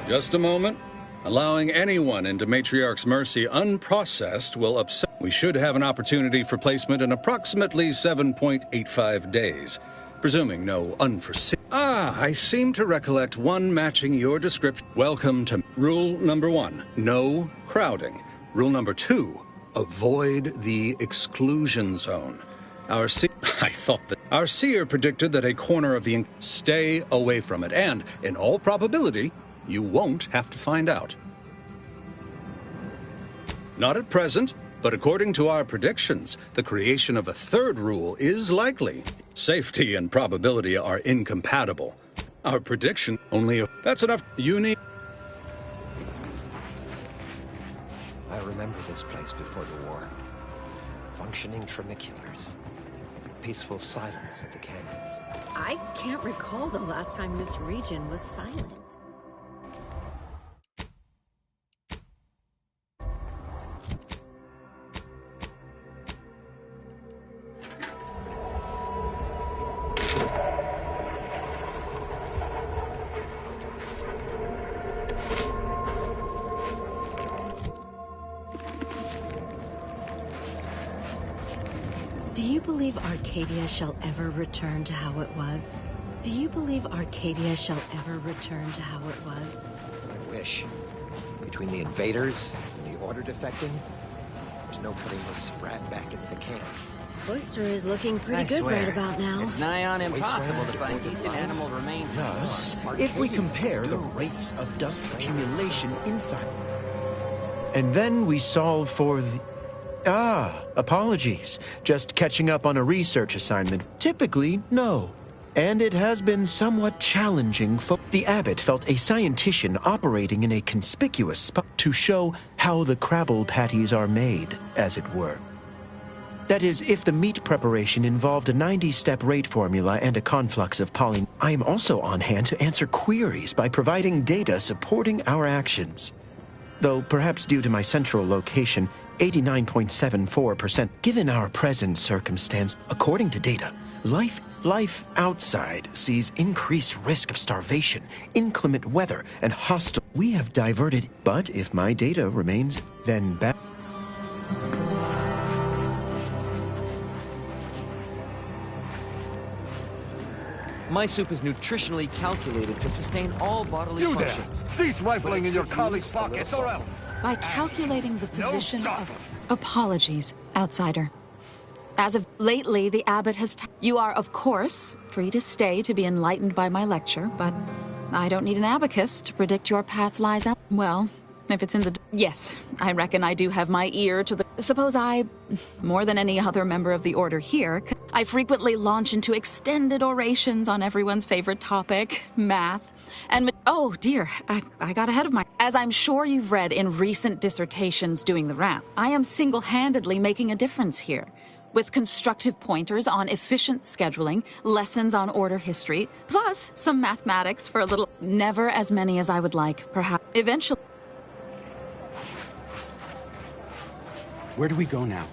Just a moment. Allowing anyone into Matriarch's mercy unprocessed will upset. We should have an opportunity for placement in approximately 7.85 days, presuming no unforeseen. I seem to recollect one matching your description. Welcome to rule number 1, no crowding. Rule number 2, avoid the exclusion zone. I thought that our seer predicted that a corner of the stay away from it, and in all probability, you won't have to find out. Not at present, but according to our predictions, the creation of a third rule is likely. Safety and probability are incompatible. Our prediction only... That's enough. You need... I remember this place before the war. Functioning tramiculars. Peaceful silence at the canyons. I can't recall the last time this region was silent. Do you believe Arcadia shall ever return to how it was? Do you believe Arcadia shall ever return to how it was? I wish. Between the invaders and the Order defecting, there's no putting this sprat back into the camp. Oyster is looking pretty good right about now. It's nigh on impossible to find decent animal remains. Thus, if we compare the rates of dust accumulation inside... And then we solve for the... apologies. Just catching up on a research assignment. Typically, no. And it has been somewhat challenging for... The abbot felt a scientician operating in a conspicuous spot to show how the crabble patties are made, as it were. That is, if the meat preparation involved a 90-step rate formula and a conflux of poly... I am also on hand to answer queries by providing data supporting our actions. Though, perhaps due to my central location, 89.74%, given our present circumstance, according to data, life outside sees increased risk of starvation, inclement weather, and hostile... We have diverted, but if my data remains, then back... My soup is nutritionally calculated to sustain all bodily functions. Cease rifling in your colleagues' pockets, or else! By calculating the position of... Apologies, outsider. As of lately, the abbot has... You are, of course, free to stay to be enlightened by my lecture, but I don't need an abacus to predict your path lies out... Well, if it's in the... Yes, I reckon I do have my ear to the... Suppose I, more than any other member of the Order here, I frequently launch into extended orations on everyone's favorite topic, math, and... Oh, dear, I got ahead of my... As I'm sure you've read in recent dissertations doing the round, I am single-handedly making a difference here, with constructive pointers on efficient scheduling, lessons on Order history, plus some mathematics for a little... Never as many as I would like, perhaps. Eventually... Where do we go now?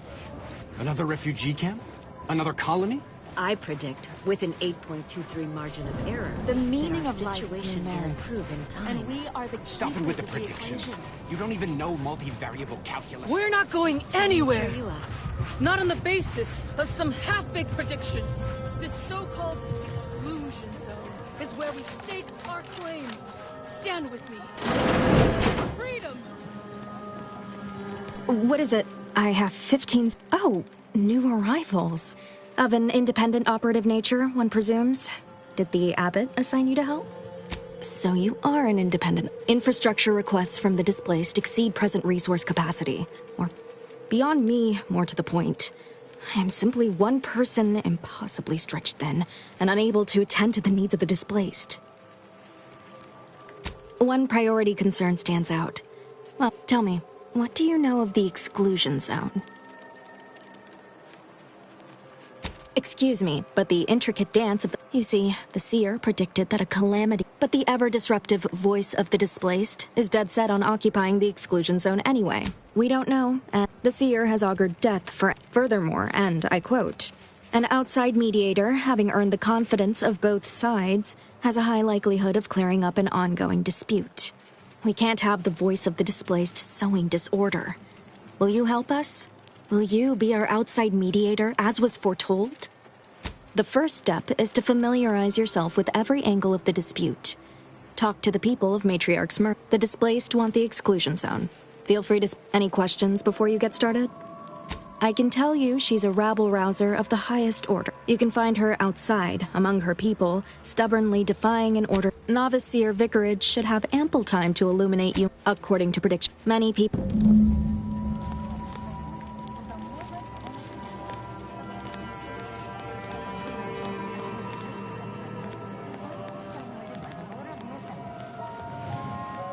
Another refugee camp? Another colony? I predict, with an 8.23 margin of error, The meaning that our of life situation is will marriage. improve in time. And we are the... Stop it with the keepers of predictions. equation. You don't even know multivariable calculus. We're not going anywhere. Cheer you up. Not on the basis of some half-baked prediction. This so-called exclusion zone is where we stake our claim. Stand with me. Freedom! What is it? I have 15... Oh, new arrivals. Of an independent operative nature, one presumes. Did the abbot assign you to help? So you are an independent. Infrastructure requests from the displaced exceed present resource capacity. Or, beyond me, more to the point. I am simply one person, impossibly stretched thin, and unable to attend to the needs of the displaced. One priority concern stands out. Well, tell me, what do you know of the exclusion zone? Excuse me, but the intricate dance of the... You see, the seer predicted that a calamity... But the ever-disruptive voice of the displaced is dead set on occupying the exclusion zone anyway. We don't know, and the seer has augured death for... Furthermore, and I quote, an outside mediator, having earned the confidence of both sides, has a high likelihood of clearing up an ongoing dispute. We can't have the voice of the displaced sowing disorder. Will you help us? Will you be our outside mediator, as was foretold? The first step is to familiarize yourself with every angle of the dispute. Talk to the people of Matriarch's Mercy. The displaced want the exclusion zone. Feel free to... Any questions before you get started? I can tell you she's a rabble-rouser of the highest order. You can find her outside, among her people, stubbornly defying an order. Novice Seer Vicarage should have ample time to illuminate you, according to prediction. Many people...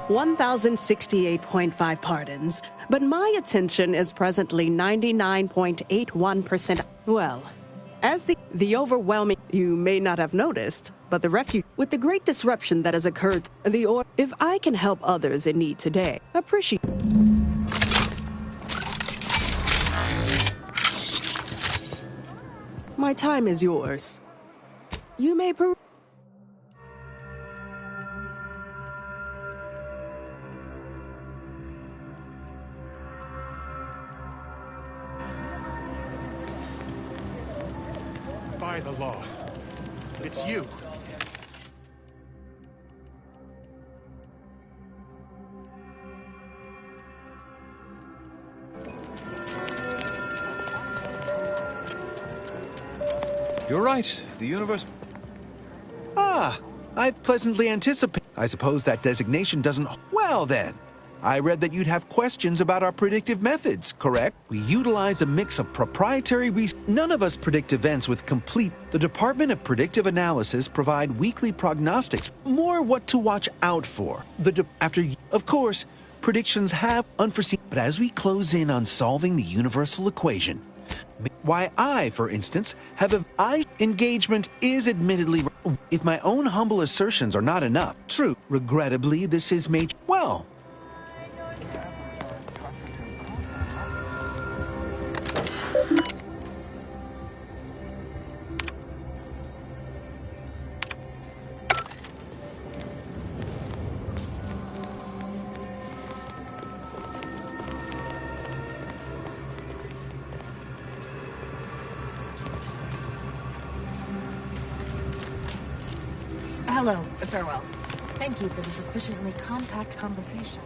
1,068.5 pardons, but my attention is presently 99.81%. Well, as the overwhelming... You may not have noticed, but the refuge... With the great disruption that has occurred, if I can help others in need today, appreciate... My time is yours. You may... By the law. It's you. You're right. The universe... Ah, I pleasantly anticipate. I suppose that designation doesn't... Well then, I read that you'd have questions about our predictive methods, correct? We utilize a mix of proprietary None of us predict events with complete... The Department of Predictive Analysis provide weekly prognostics, more what to watch out for. Of course, predictions have unforeseen... But as we close in on solving the universal equation, why I, for instance, engagement is admittedly... If my own humble assertions are not enough, true, regrettably, this is major... Well... Hello, farewell. Thank you for this efficiently compact conversation.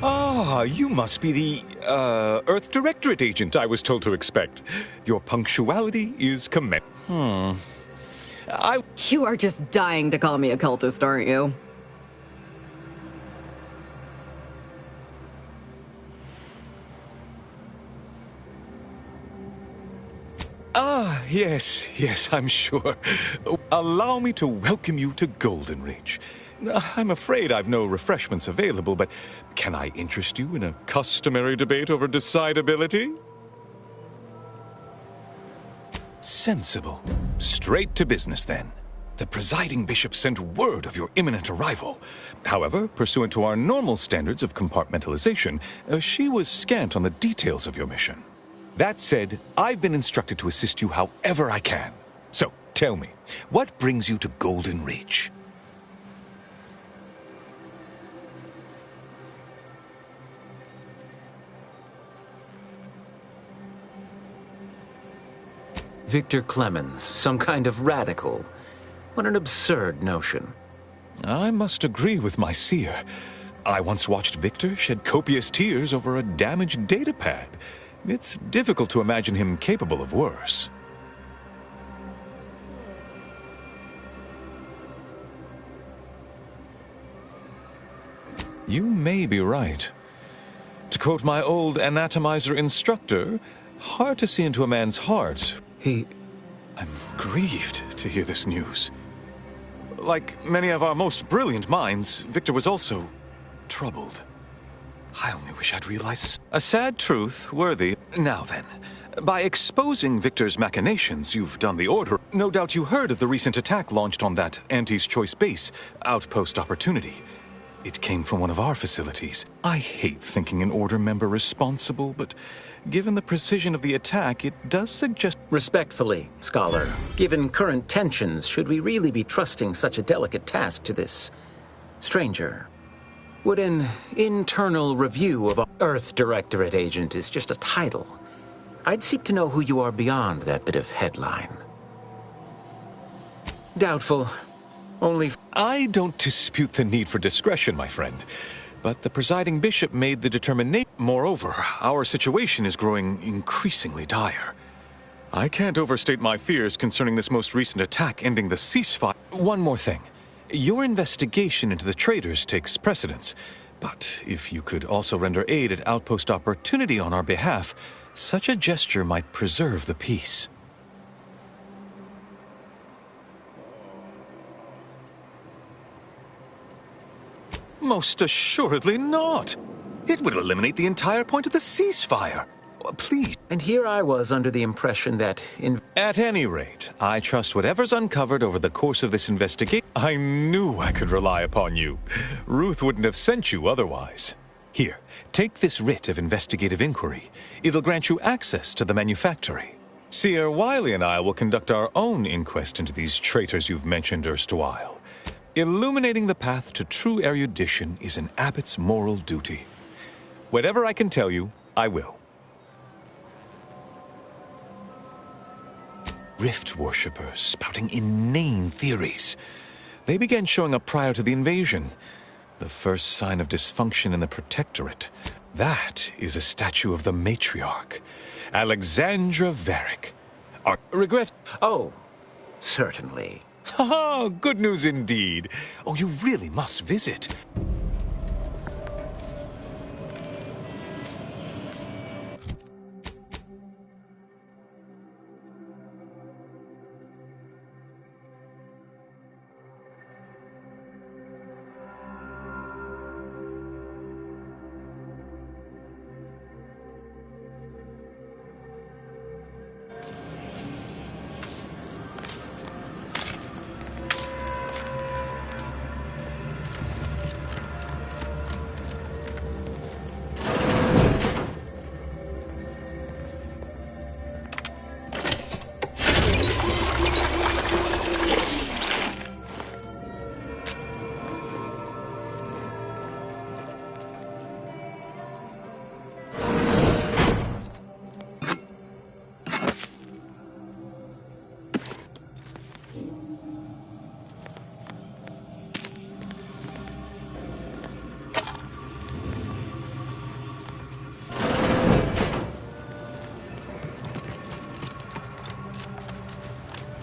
Ah, you must be the, Earth Directorate agent I was told to expect. Your punctuality is You are just dying to call me a cultist, aren't you? Ah, yes, I'm sure. Allow me to welcome you to Golden Reach. I'm afraid I've no refreshments available, but can I interest you in a customary debate over decidability? Sensible. Straight to business, then. The presiding bishop sent word of your imminent arrival. However, pursuant to our normal standards of compartmentalization, she was scant on the details of your mission. That said, I've been instructed to assist you however I can. So, tell me, what brings you to Golden Reach? Victor Clemens, some kind of radical. What an absurd notion. I must agree with my seer. I once watched Victor shed copious tears over a damaged datapad. It's difficult to imagine him capable of worse. You may be right. To quote my old anatomizer instructor, hard to see into a man's heart. I'm grieved to hear this news. Like many of our most brilliant minds, Victor was also troubled. I only wish I'd realized. A sad truth, worthy. Now then, by exposing Victor's machinations, you've done the order. No doubt you heard of the recent attack launched on that Auntie's Choice base, Outpost Opportunity. It came from one of our facilities. I hate thinking an Order member responsible, but given the precision of the attack, it does suggest... Respectfully, Scholar, given current tensions, should we really be trusting such a delicate task to this stranger? Would an internal review of Earth Directorate agent is just a title? I'd seek to know who you are beyond that bit of headline. Doubtful. Only... I don't dispute the need for discretion, my friend. But the presiding bishop made the determination. Moreover, our situation is growing increasingly dire. I can't overstate my fears concerning this most recent attack ending the ceasefire. One more thing. Your investigation into the traitors takes precedence. But if you could also render aid at Outpost Opportunity on our behalf, such a gesture might preserve the peace. Most assuredly not. It would eliminate the entire point of the ceasefire. Please. And here I was under the impression that At any rate, I trust whatever's uncovered over the course of this investigation. I knew I could rely upon you. Ruth wouldn't have sent you otherwise. Here, take this writ of investigative inquiry. It'll grant you access to the manufactory. Seer Wiley and I will conduct our own inquest into these traitors you've mentioned erstwhile. Illuminating the path to true erudition is an abbot's moral duty. Whatever I can tell you, I will. Rift worshippers spouting inane theories. They began showing up prior to the invasion. The first sign of dysfunction in the Protectorate. That is a statue of the matriarch, Alexandra Varick. Regret? Oh, certainly. Ha! Good news indeed. Oh, you really must visit.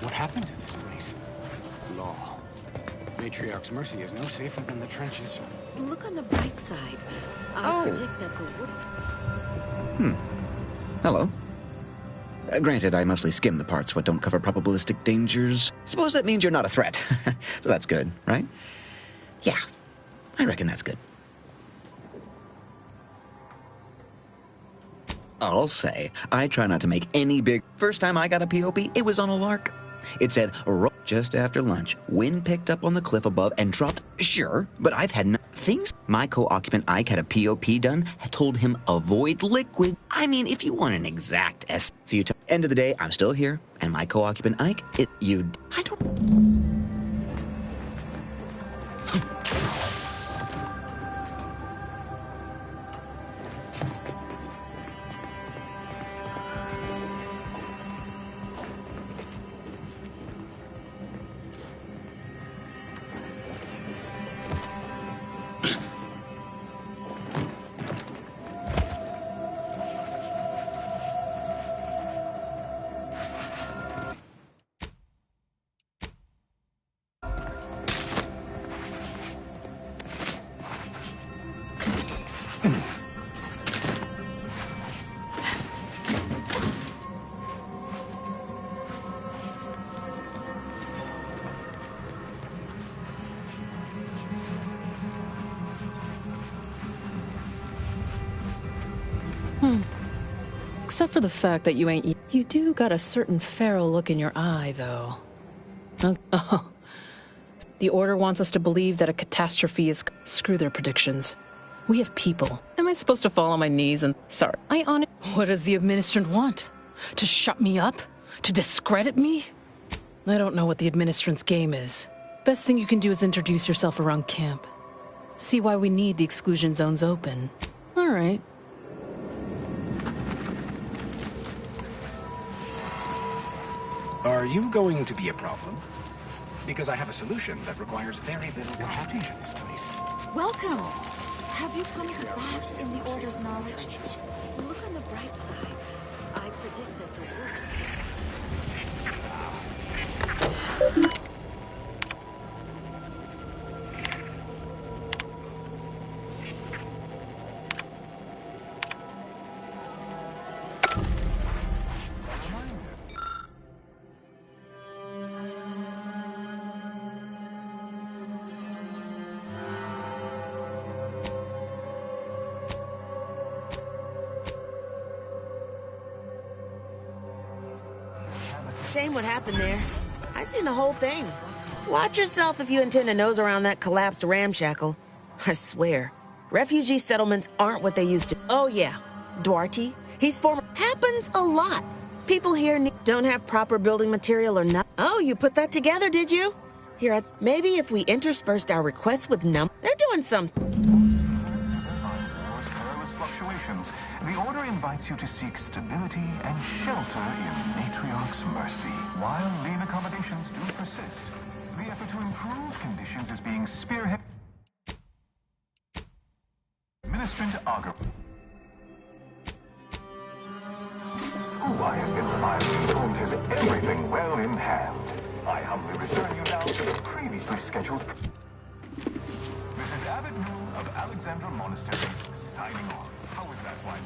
What happened to this place? Law. Matriarch's Mercy is no safer than the trenches. Look on the bright side. I predict that the wood... Hello. Granted, I mostly skim the parts what don't cover probabilistic dangers. Suppose that means you're not a threat. So that's good, right? Yeah, I reckon that's good. I'll say, I try not to make any big... First time I got a POP, it was on a lark. It said, just after lunch, wind picked up on the cliff above and dropped. Sure, but I've had things. My co-occupant Ike had a POP done, had told him avoid liquid. I mean, if you want an exact few times. End of the day, I'm still here, and my co-occupant Ike, I don't... Except for the fact that you ain't... You do got a certain feral look in your eye, though. Oh. The Order wants us to believe that a catastrophe is... Screw their predictions. We have people. Am I supposed to fall on my knees and... Sorry. What does the Administrant want? To shut me up? To discredit me? I don't know what the Administrant's game is. Best thing you can do is introduce yourself around camp. See why we need the exclusion zones open. All right. Are you going to be a problem? Because I have a solution that requires very little happening in this place. Welcome! Have you come to bask in the Order's knowledge? Look on the bright side. I predict that the worst... Shame what happened there. I seen the whole thing. Watch yourself if you intend to nose around that collapsed ramshackle. I swear, refugee settlements aren't what they used to. Oh yeah, Duarte, he's former. Happens a lot. People here don't have proper building material or not. Oh, you put that together, did you? Here, maybe if we interspersed our requests with they're doing something. Fluctuations, the Order invites you to seek stability and shelter in Matriarch's mercy. While lean accommodations do persist, the effort to improve conditions is being spearheaded. Ministrant Augur. Who I have been reliably informed has everything well in hand. I humbly return you now to the previously scheduled... This is Abbot Newell of Alexandra Monastery, signing off. How was that, Wiley?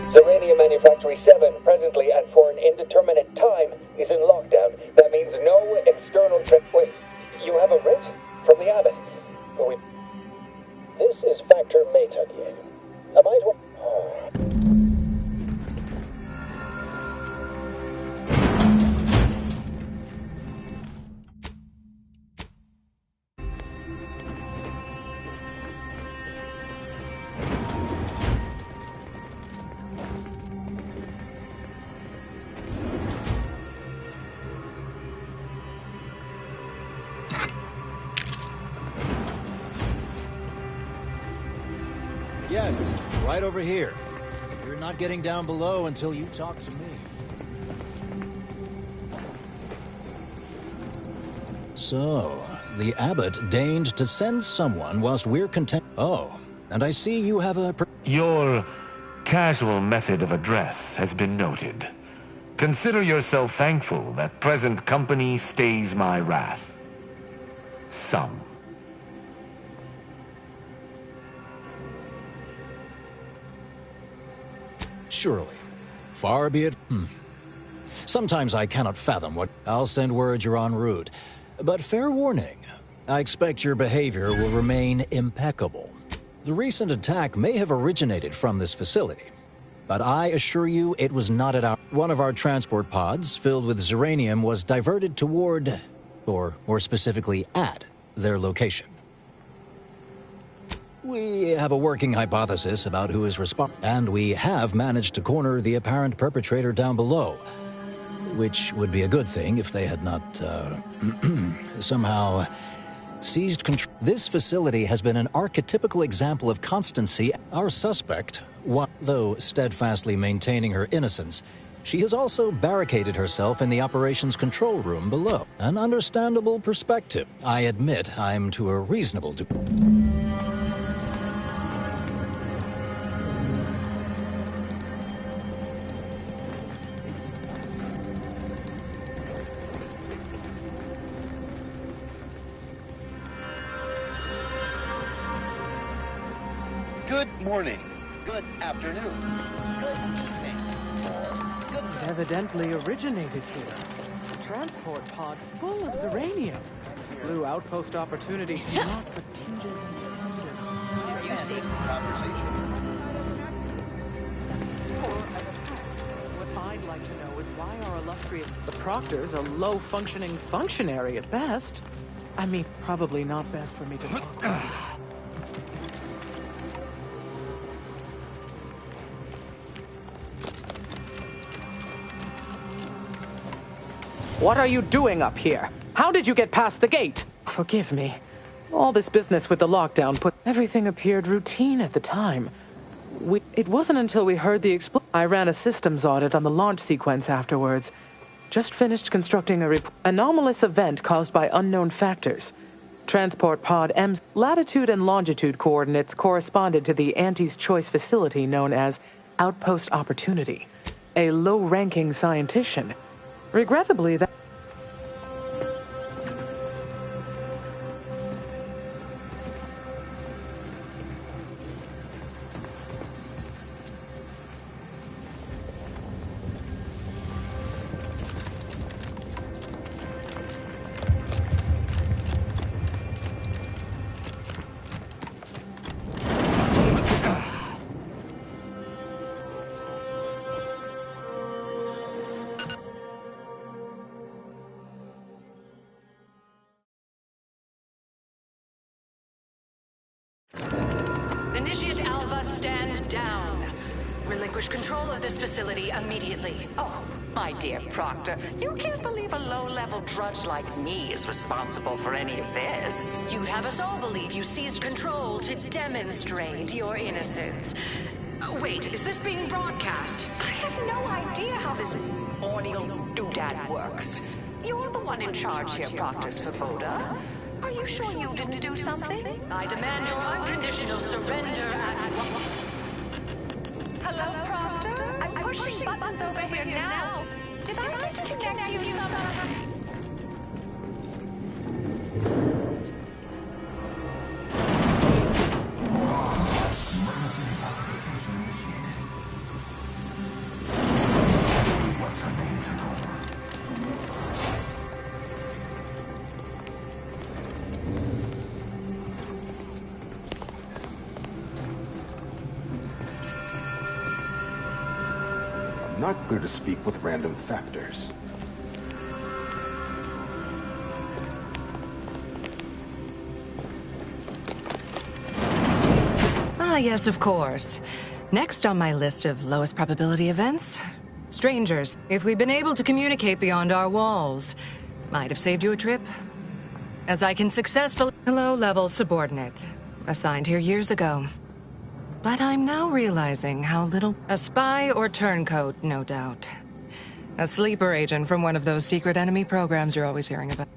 Zeranium Manufactory 7, presently and for an indeterminate time, is in lockdown. That means no external Wait, you have a writ? From the Abbot? This is Factor Maytugier. Am I to... Yes, right over here. You're not getting down below until you talk to me. So, the abbot deigned to send someone whilst we're content. Oh, and I see you have a... Your casual method of address has been noted. Consider yourself thankful that present company stays my wrath. Some. Surely. Far be it... Sometimes I cannot fathom what... I'll send word you're en route. But fair warning, I expect your behavior will remain impeccable. The recent attack may have originated from this facility, but I assure you it was not at our... One of our transport pods, filled with Zeranium, was diverted toward, or more specifically at, their location. We have a working hypothesis about who is responsible, and we have managed to corner the apparent perpetrator down below, which would be a good thing if they had not, somehow seized control. This facility has been an archetypical example of constancy. Our suspect, though steadfastly maintaining her innocence, she has also barricaded herself in the operations control room below. An understandable perspective. I admit I'm to a reasonable degree. Good morning, good afternoon, good evening, good... It evidently originated here. A transport pod full of Zeranium. Blue outpost opportunity to not for tinges and tenders. You seek conversation. What I'd like to know is why our illustrious... The Proctor's a low-functioning functionary at best. I mean, probably not best for me to talk about. What are you doing up here? How did you get past the gate? Forgive me. All this business with the lockdown put... Everything appeared routine at the time. It wasn't until we heard the explosion. I ran a systems audit on the launch sequence afterwards. Just finished constructing a anomalous event caused by unknown factors. Transport pod M's latitude and longitude coordinates corresponded to the Auntie's Choice facility known as Outpost Opportunity. A low-ranking scientician. Regrettably, that... Initiate Alva, stand down. Relinquish control of this facility immediately. Oh, my dear Proctor, you can't believe a low-level drudge like me is responsible for any of this. You'd have us all believe you seized control to demonstrate your innocence. Wait, is this being broadcast? I have no idea how this audio doodad works. You're the one in charge here, Proctor Svoboda. Are you sure you didn't do something? I demand your unconditional surrender at... Hello, Proctor? I'm pushing buttons over here now. Did I disconnect you somehow? What's her name to know? Not clear to speak with random factors. Ah, yes, of course. Next on my list of lowest probability events, strangers. If we'd been able to communicate beyond our walls, might have saved you a trip. As I can successfully... Low-level subordinate, assigned here years ago. But I'm now realizing how little... A spy or turncoat, no doubt. A sleeper agent from one of those secret enemy programs you're always hearing about.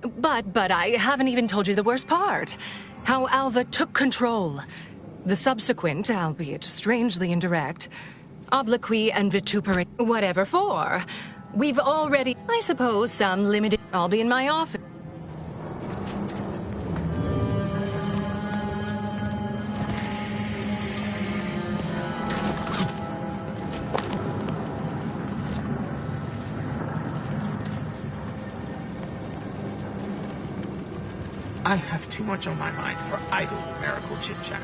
But I haven't even told you the worst part. How Alva took control. The subsequent, albeit strangely indirect, obloquy and vituperate, whatever for. We've already, I suppose, some limited... I'll be in my office. I have too much on my mind for idle numerical chit-chat.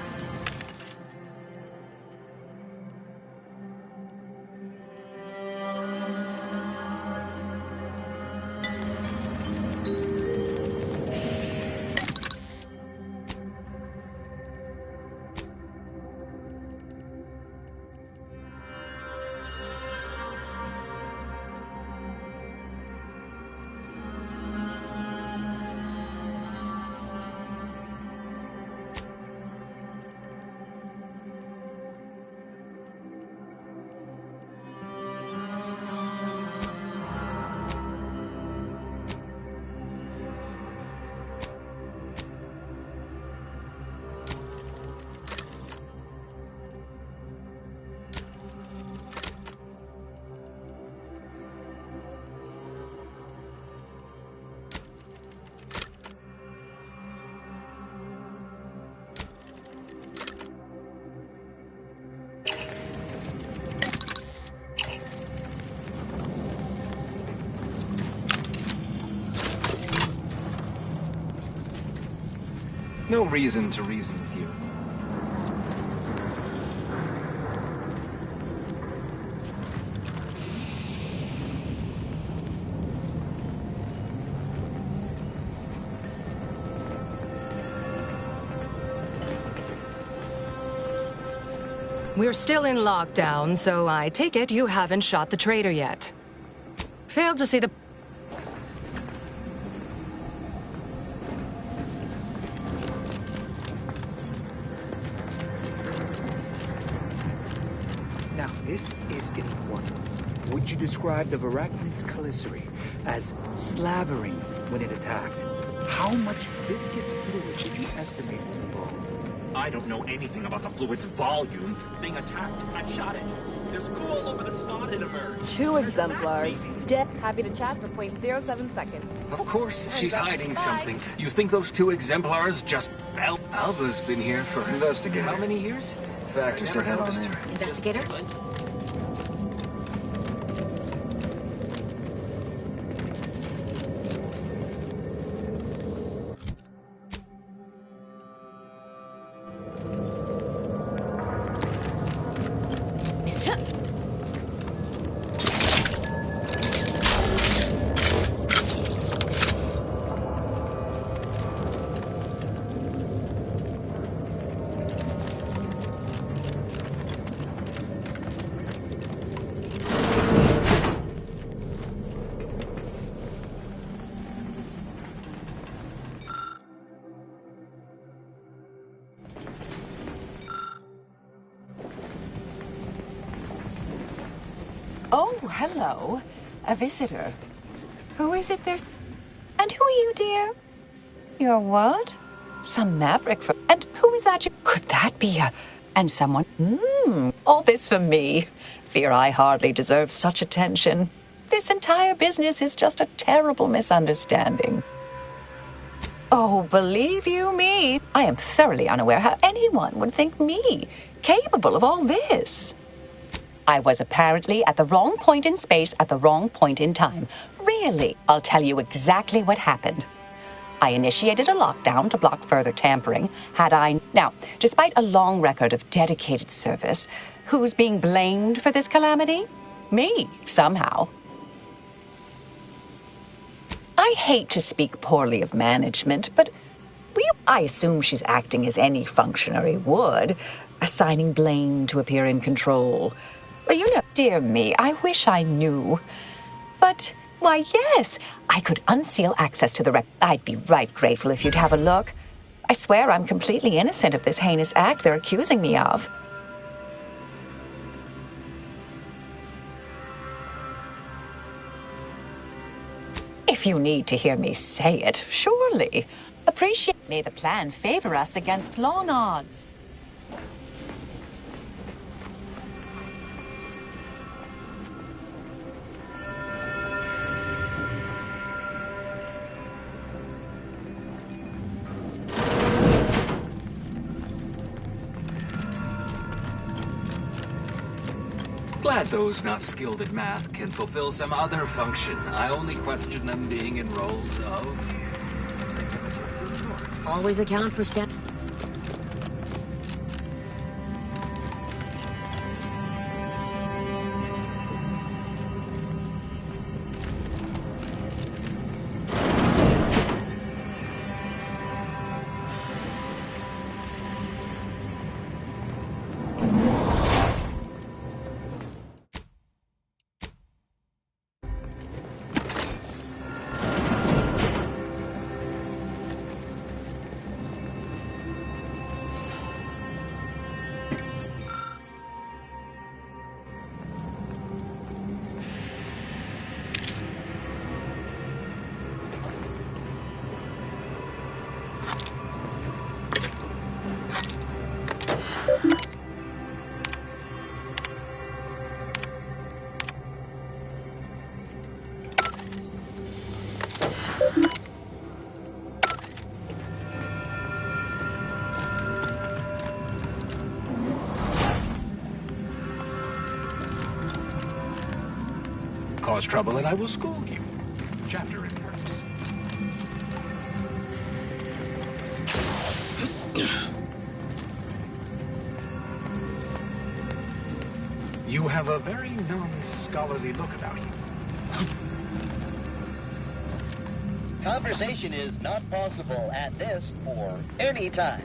No reason to reason with you. We're still in lockdown, so I take it you haven't shot the traitor yet. Failed to see the... Now, this is important. Would you describe the Varachid's calicity as slavering when it attacked? How much viscous fluid should you estimate was involved? I don't know anything about the fluid's volume. Being attacked, I shot it. There's goo all over the spot it emerged. 2 exemplars. Dead. Happy to chat for 0.07 seconds. Of course, she's hiding something. You think those 2 exemplars just... Well, Alva's been here for... Investigator. How many years? Factor said that on there. Investigator? Oh, hello. A visitor. Who is it there? And who are you, dear? You're what? Some maverick for... And who is that? Could that be a... And someone... all this for me. Fear I hardly deserve such attention. This entire business is just a terrible misunderstanding. Oh, believe you me, I am thoroughly unaware how anyone would think me capable of all this. I was apparently at the wrong point in space at the wrong point in time. Really, I'll tell you exactly what happened. I initiated a lockdown to block further tampering. Now, despite a long record of dedicated service, who's being blamed for this calamity? Me, somehow. I hate to speak poorly of management, but I assume she's acting as any functionary would, assigning blame to appear in control. You know, dear me, I wish I knew. But, why, yes, I could unseal access to the I'd be right grateful if you'd have a look. I swear I'm completely innocent of this heinous act they're accusing me of. If you need to hear me say it, surely. Appreciate. May the plan favor us against long odds. Glad those not skilled at math can fulfill some other function. I only question them being in roles of... Always account for step. Cause trouble and I will scold you. Chapter in verse. You have a very non-scholarly look about you. Conversation is not possible at this or any time.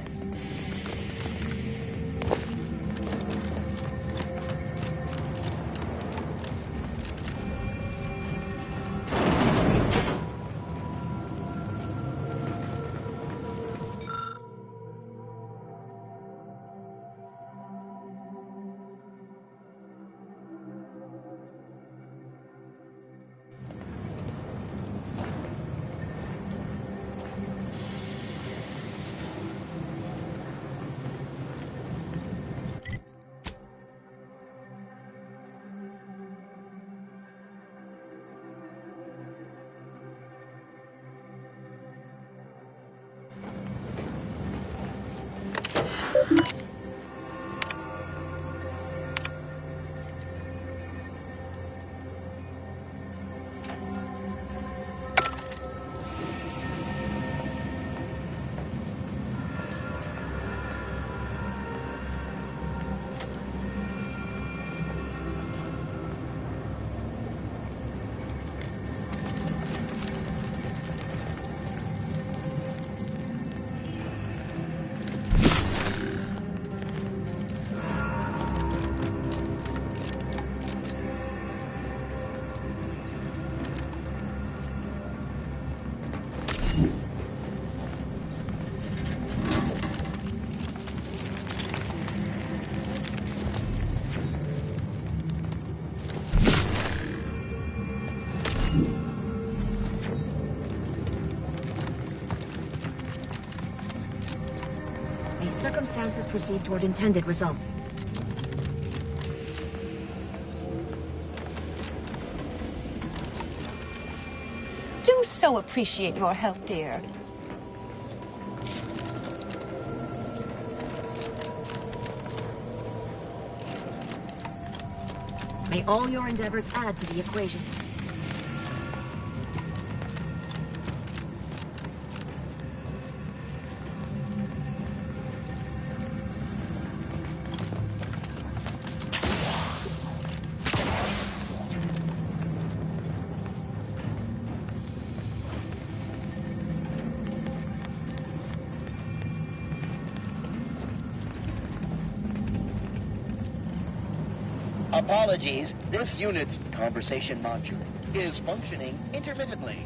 Circumstances proceed toward intended results. Do so appreciate your help, dear. May all your endeavors add to the equation. Apologies, this unit's conversation module is functioning intermittently.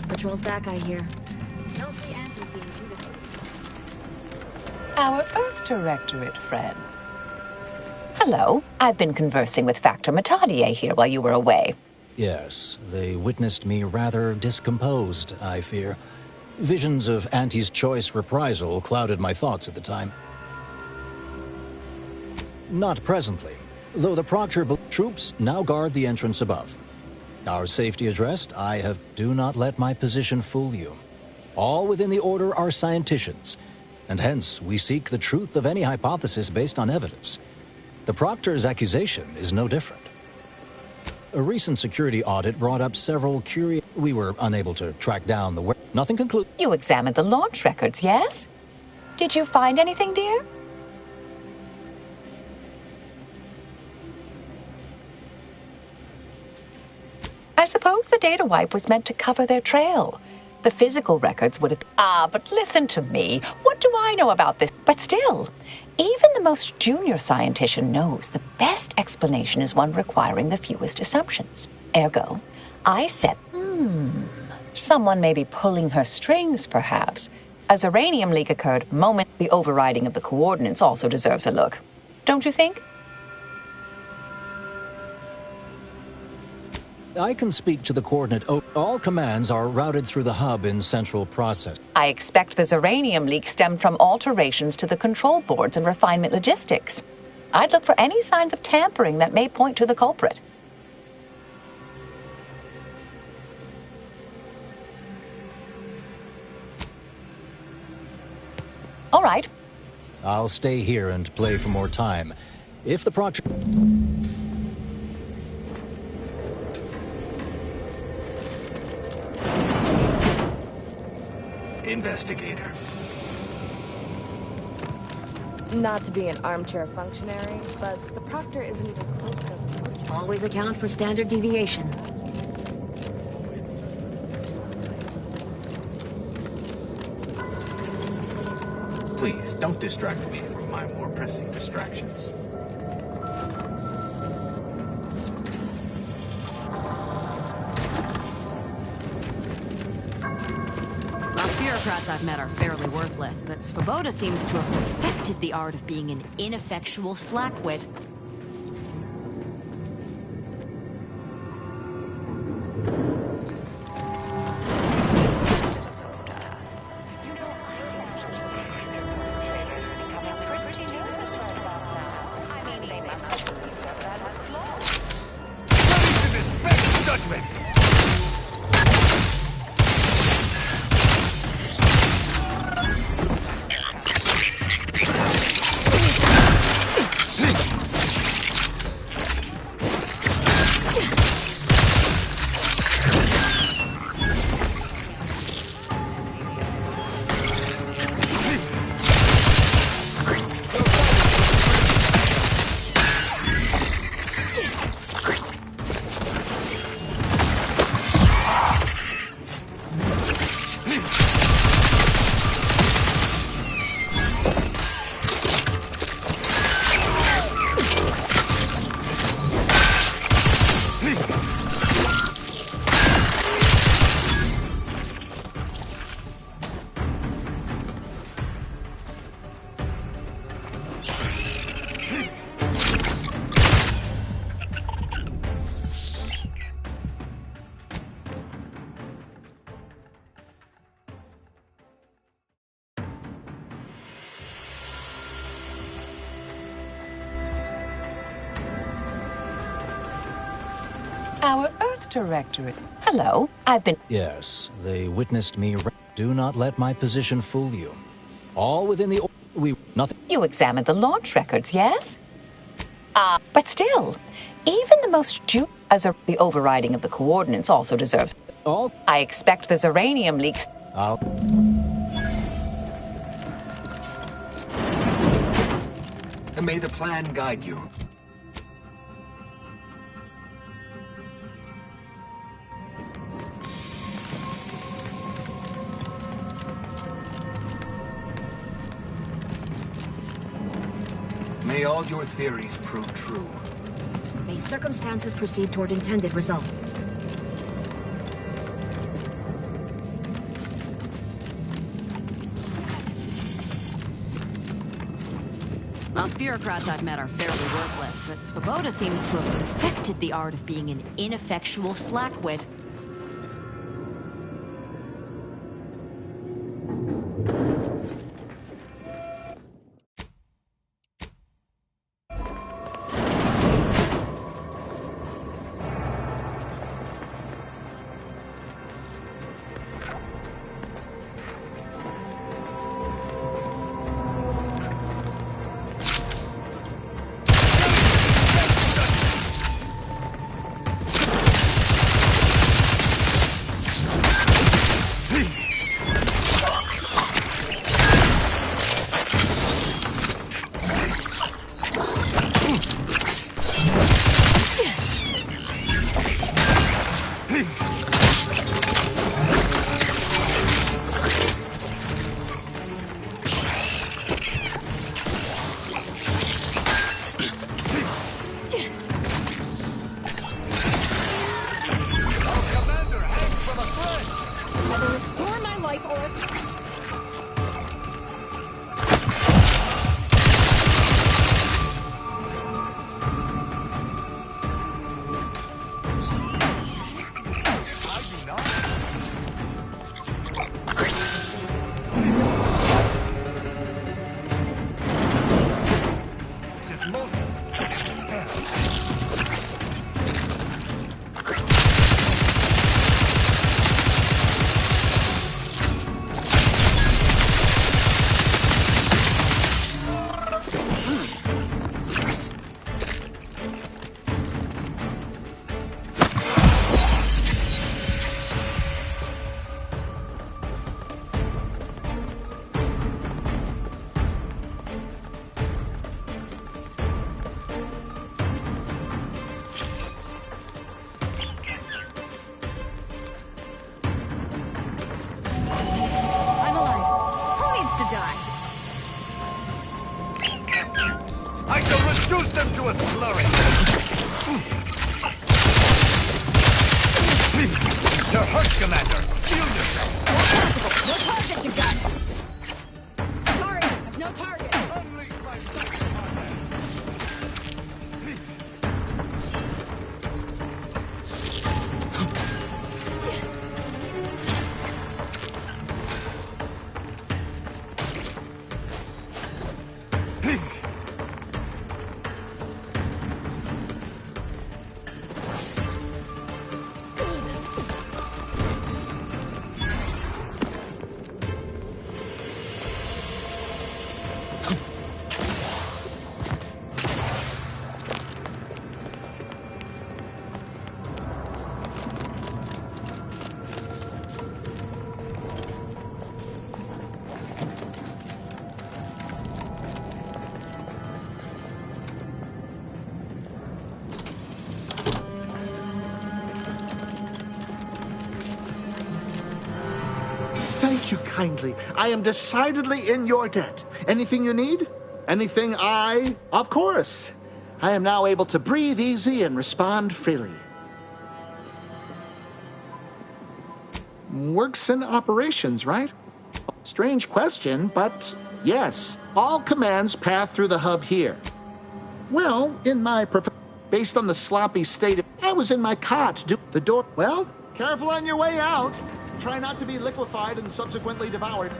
Patrol's back, I hear. Our Earth Directorate friend. Hello. I've been conversing with Factor Matadier here while you were away. Yes, they witnessed me rather discomposed, I fear. Visions of Auntie's choice reprisal clouded my thoughts at the time. Not presently, though the Proctor troops now guard the entrance above. Our safety addressed, do not let my position fool you. All within the Order are scienticians, and hence we seek the truth of any hypothesis based on evidence. The Proctor's accusation is no different. A recent security audit brought up several curious... We were unable to track down the... Nothing concluded. You examined the launch records, yes? Did you find anything, dear? I suppose the data wipe was meant to cover their trail. The physical records would have... but listen to me. What do I know about this? But still, even the most junior scientist knows the best explanation is one requiring the fewest assumptions. Ergo, I said, someone may be pulling her strings, perhaps. A uranium leak occurred moment the overriding of the coordinates also deserves a look. Don't you think? I can speak to the coordinate. All commands are routed through the hub in central process. I expect the uranium leak stemmed from alterations to the control boards and refinement logistics. I'd look for any signs of tampering that may point to the culprit. All right. I'll stay here and play for more time. If the Proctor... Investigator. Not to be an armchair functionary, but the Proctor isn't even close to... Always account for standard deviation. Please, don't distract me from my more pressing distractions. Bureaucrats I've met are fairly worthless, but Svoboda seems to have perfected the art of being an ineffectual slackwit. Our Earth Directorate. Hello, I've been... Yes, they witnessed me... Do not let my position fool you. All within the... Nothing... You examined the launch records, yes? But still, even the most the overriding of the coordinates also deserves... I expect the uranium leaks... And may the plan guide you. May all your theories prove true. May circumstances proceed toward intended results. Most bureaucrats I've met are fairly worthless, but Svoboda seems to have perfected the art of being an ineffectual slackwit. I shall reduce them to a slurry! You're hurt, Commander! Steel yourself! No target, you got! Sorry, I've no target! Unleash my fucking Thank you kindly. I am decidedly in your debt. Anything you need? Anything I... Of course. I am now able to breathe easy and respond freely. Works in operations, right? Strange question, but yes. All commands pass through the hub here. Well, in my... Based on the sloppy state of... I was in my cot. The door... Well, careful on your way out. Try not to be liquefied and subsequently devoured.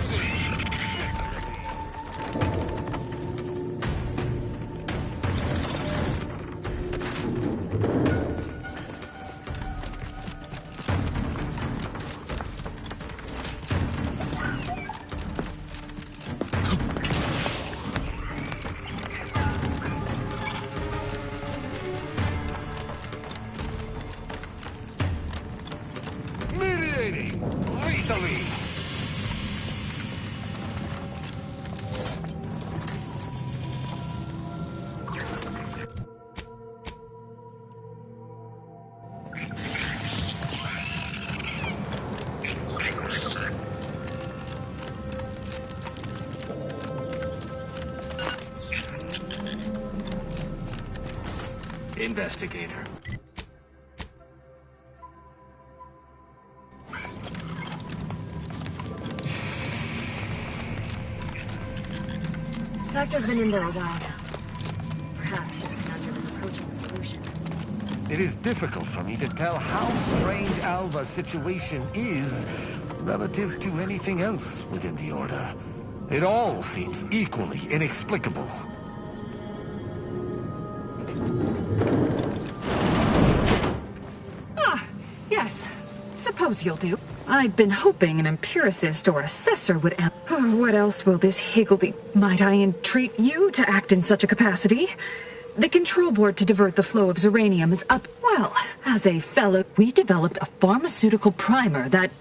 Silence! Mediating! Lethally! Investigator. Vector's been in there a while now. Perhaps this conundrum is approaching a solution. It is difficult for me to tell how strange Alva's situation is relative to anything else within the Order. It all seems equally inexplicable. Ah, yes. Suppose you'll do. I'd been hoping an empiricist or assessor would Oh, what else will this higgledy... Might I entreat you to act in such a capacity? The control board to divert the flow of Zeranium is up... Well, as a fellow, we developed a pharmaceutical primer that,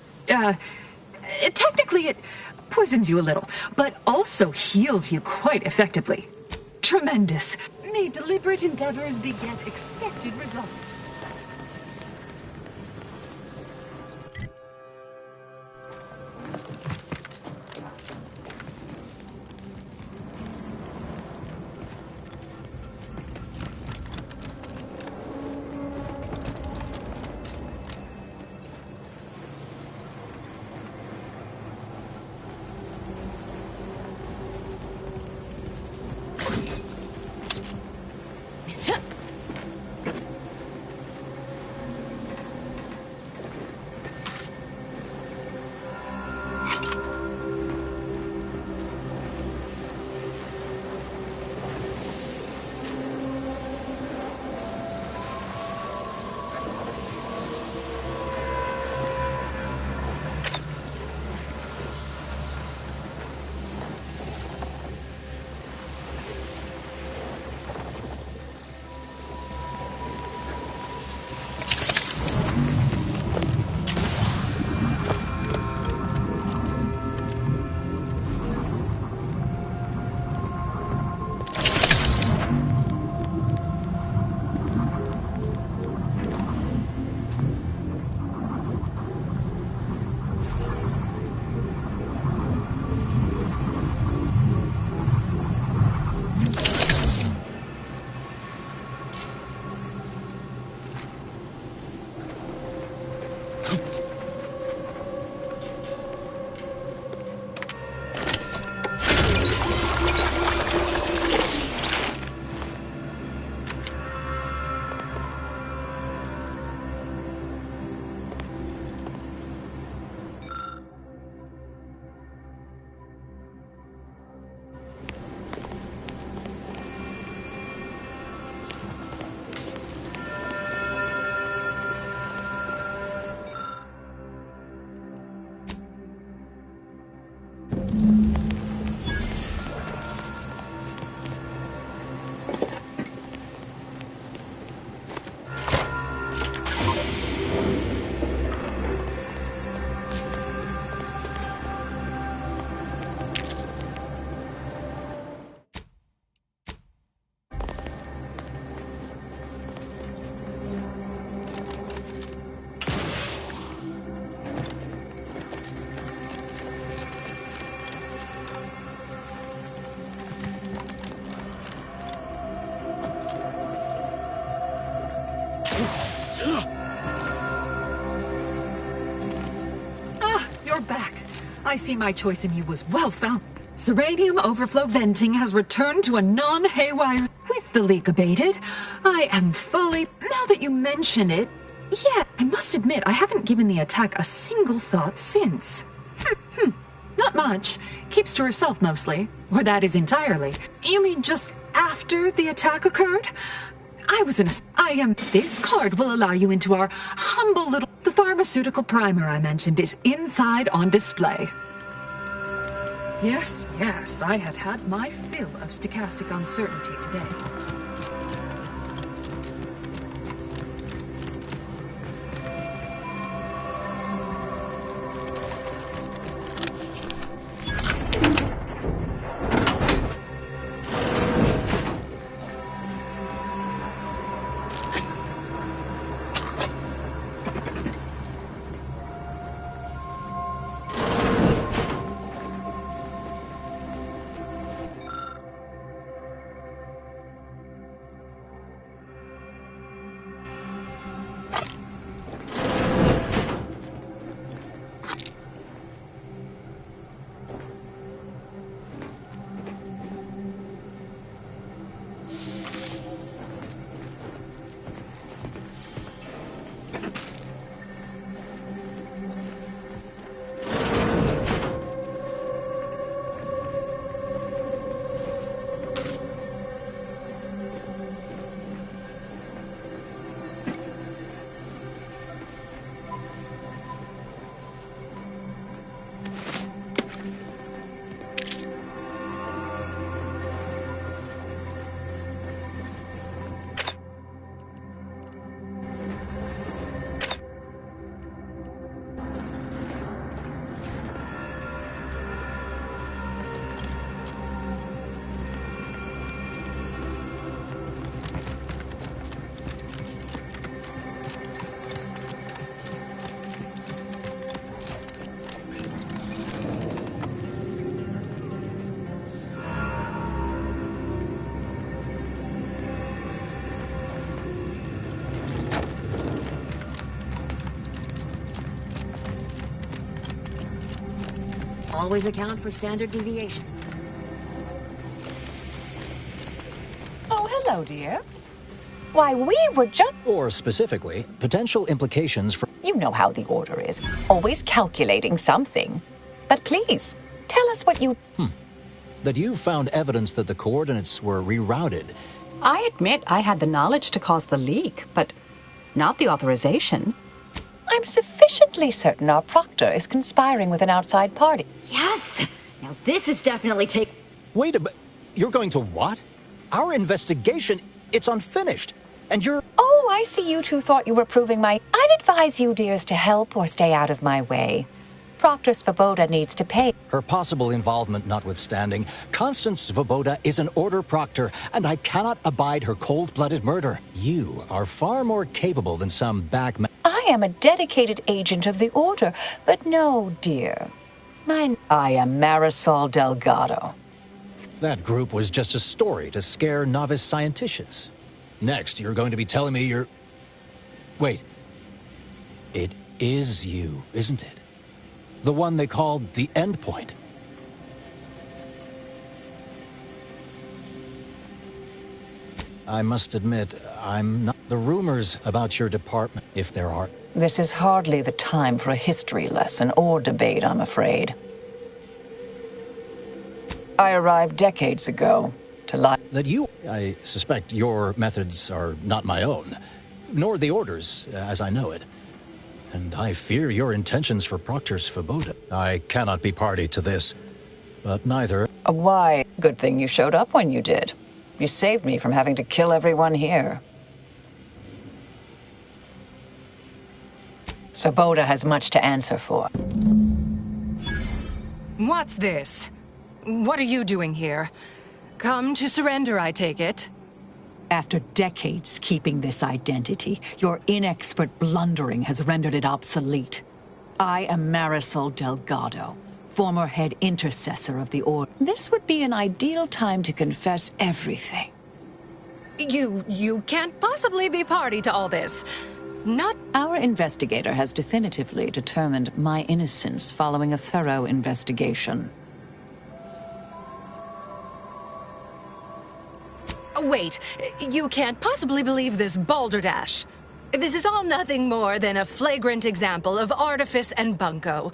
technically it poisons you a little, but also heals you quite effectively. Tremendous. May deliberate endeavors beget expected results. I see my choice in you was well found. Zeranium overflow venting has returned to a non-haywire. With the leak abated, I am fully... Now that you mention it, yeah, I must admit I haven't given the attack a single thought since. Not much. Keeps to herself mostly. Or that is entirely. You mean just after the attack occurred? This card will allow you into our humble little... The pharmaceutical primer I mentioned is inside on display. Yes, I have had my fill of stochastic uncertainty today. Always account for standard deviation. Oh, hello, dear. Why, we were just... Or specifically, potential implications for... You know how the Order is. Always calculating something. But please, tell us what you... That you found evidence that the coordinates were rerouted. I admit I had the knowledge to cause the leak, but not the authorization. I'm sufficiently certain our proctor is conspiring with an outside party. Yes! Now this is definitely Wait a minute. You're going to what? Our investigation, it's unfinished. And you're... Oh, I see you two thought you were proving my... I'd advise you, dears, to help or stay out of my way. Proctor Svoboda needs to pay. Her possible involvement notwithstanding, Constance Svoboda is an Order proctor, and I cannot abide her cold-blooded murder. You are far more capable than some backman. I am a dedicated agent of the Order, but no, dear. I am Marisol Delgado. That group was just a story to scare novice scienticians. Next, you're going to be telling me you're... Wait. It is you, isn't it? The one they called the Endpoint. I must admit, I'm not... The rumors about your department, if there are... This is hardly the time for a history lesson or debate, I'm afraid. I arrived decades ago to lie... That you... I suspect your methods are not my own, nor the Order's, as I know it. And I fear your intentions for Proctor Svoboda. I cannot be party to this, but neither... Why? Good thing you showed up when you did. You saved me from having to kill everyone here. Svoboda has much to answer for. What's this? What are you doing here? Come to surrender, I take it? After decades keeping this identity, your inexpert blundering has rendered it obsolete. I am Marisol Delgado, former head intercessor of the Order. This would be an ideal time to confess everything. You can't possibly be party to all this. Not... Our investigator has definitively determined my innocence following a thorough investigation. Wait, you can't possibly believe this balderdash. This is all nothing more than a flagrant example of artifice and bunco.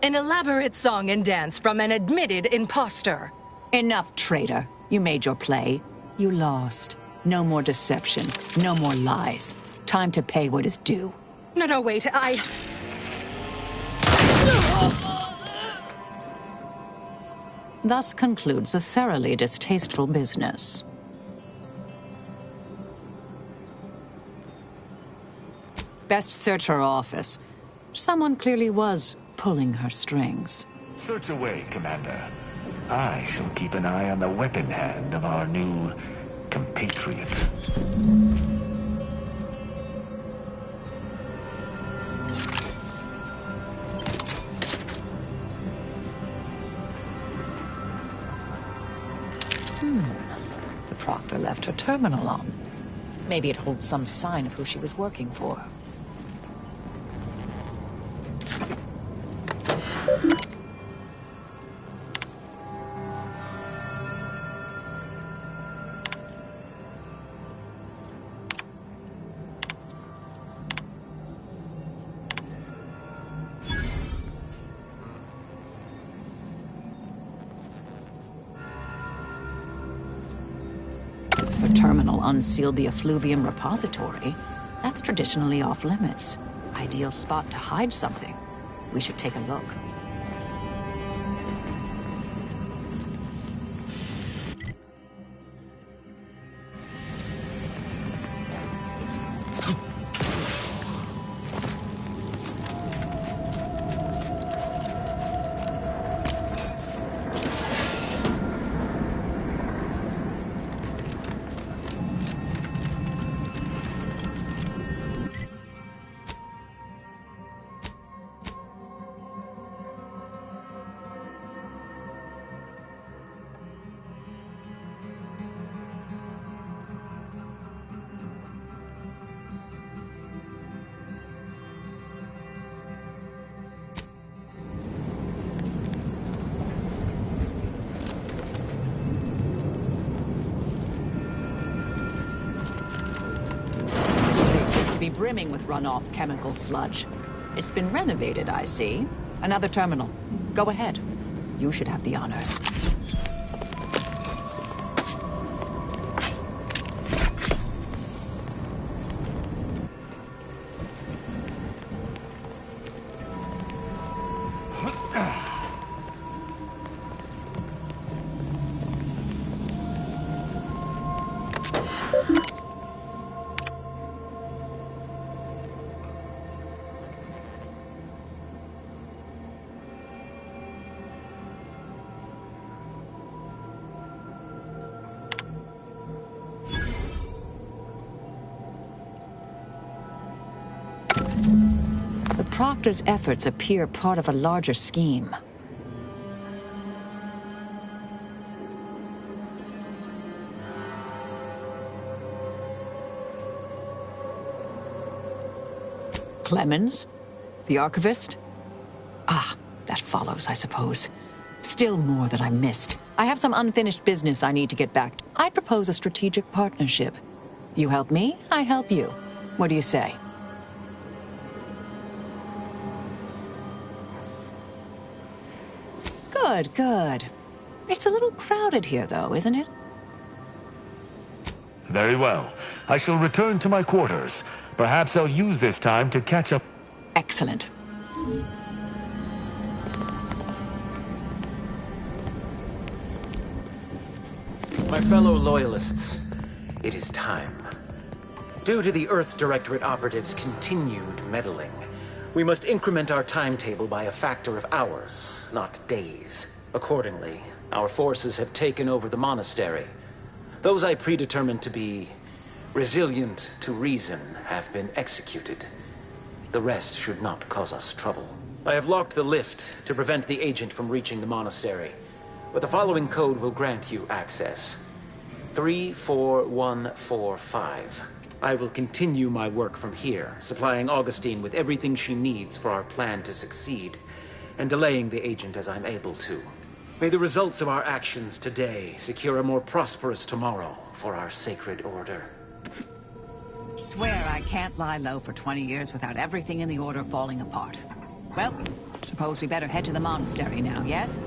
An elaborate song and dance from an admitted imposter. Enough, traitor. You made your play. You lost. No more deception. No more lies. Time to pay what is due. No, wait, Thus concludes a thoroughly distasteful business. Best search her office. Someone clearly was pulling her strings. Search away, Commander. I shall keep an eye on the weapon hand of our new compatriot. The Proctor left her terminal on. Maybe it holds some sign of who she was working for. The terminal unsealed the effluvium repository. That's traditionally off-limits. Ideal spot to hide something. We should take a look. Be brimming with runoff chemical sludge. It's been renovated, I see. Another terminal. Go ahead. You should have the honors. The Proctor's efforts appear part of a larger scheme. Clemens? The archivist? Ah, that follows, I suppose. Still more that I missed. I have some unfinished business I need to get back to. I'd propose a strategic partnership. You help me, I help you. What do you say? Good, good. It's a little crowded here, though, isn't it? Very well. I shall return to my quarters. Perhaps I'll use this time to catch up. Excellent. My fellow Loyalists, it is time. Due to the Earth Directorate operatives' continued meddling, we must increment our timetable by a factor of hours, not days. Accordingly, our forces have taken over the monastery. Those I predetermined to be resilient to reason have been executed. The rest should not cause us trouble. I have locked the lift to prevent the agent from reaching the monastery, but the following code will grant you access. 34145. I will continue my work from here, supplying Augustine with everything she needs for our plan to succeed, and delaying the agent as I'm able to. May the results of our actions today secure a more prosperous tomorrow for our sacred order. Swear I can't lie low for 20 years without everything in the Order falling apart. Well, suppose we better head to the monastery now, yes?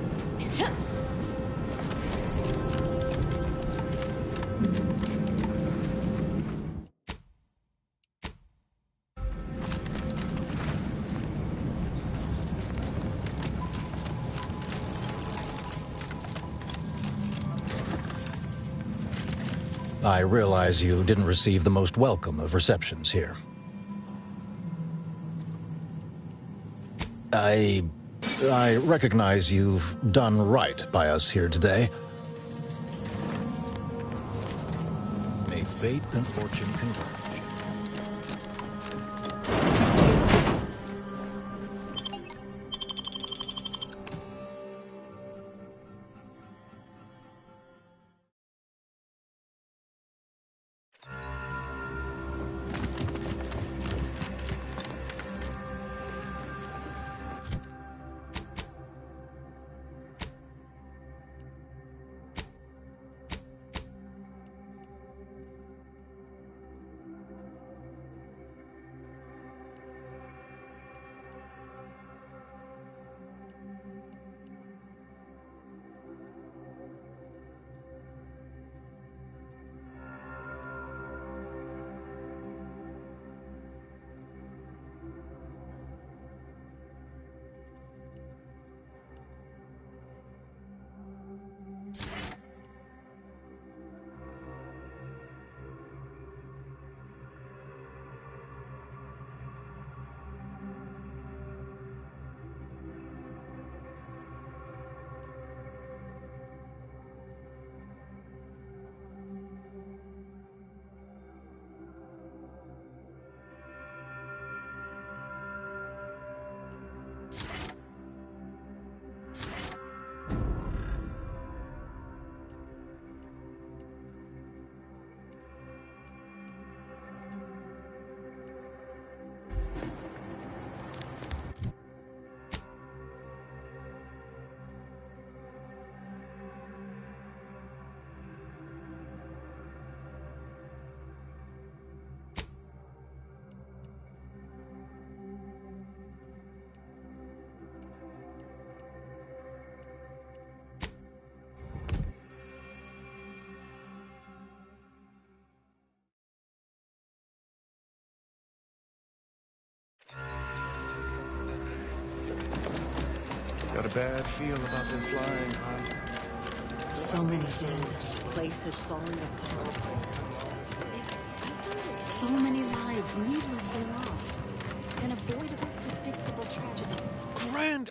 I realize you didn't receive the most welcome of receptions here. I recognize you've done right by us here today. May fate and fortune converge. Got a bad feel about this line, huh? So many dead, places falling apart. So many lives needlessly lost. An avoidable, predictable tragedy. Grand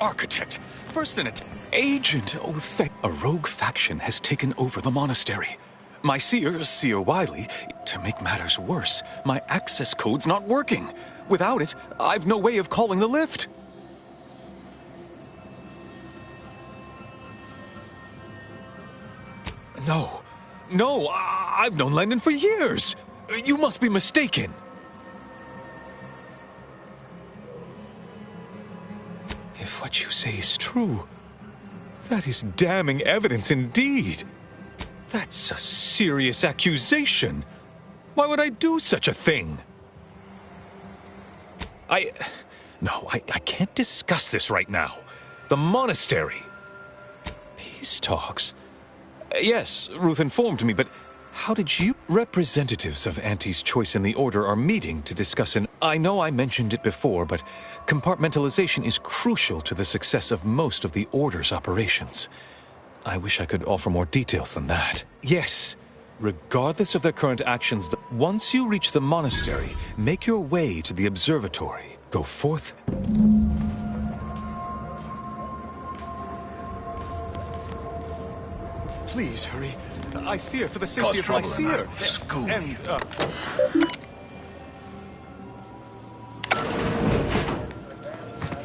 Architect! First in it, Agent, oh thank... A rogue faction has taken over the monastery. My Seer Wiley, to make matters worse, my access code's not working. Without it, I've no way of calling the lift. No, I've known Landon for years. You must be mistaken. If what you say is true, that is damning evidence indeed. That's a serious accusation. Why would I do such a thing? I can't discuss this right now. The monastery. Peace talks? Yes, Ruth informed me, but how did you... Representatives of Auntie's Choice in the Order are meeting to discuss an... I know I mentioned it before, but compartmentalization is crucial to the success of most of the Order's operations. I wish I could offer more details than that. Yes, regardless of their current actions, once you reach the monastery, make your way to the observatory. Go forth. Please hurry. I fear for the safety of my Seer. And,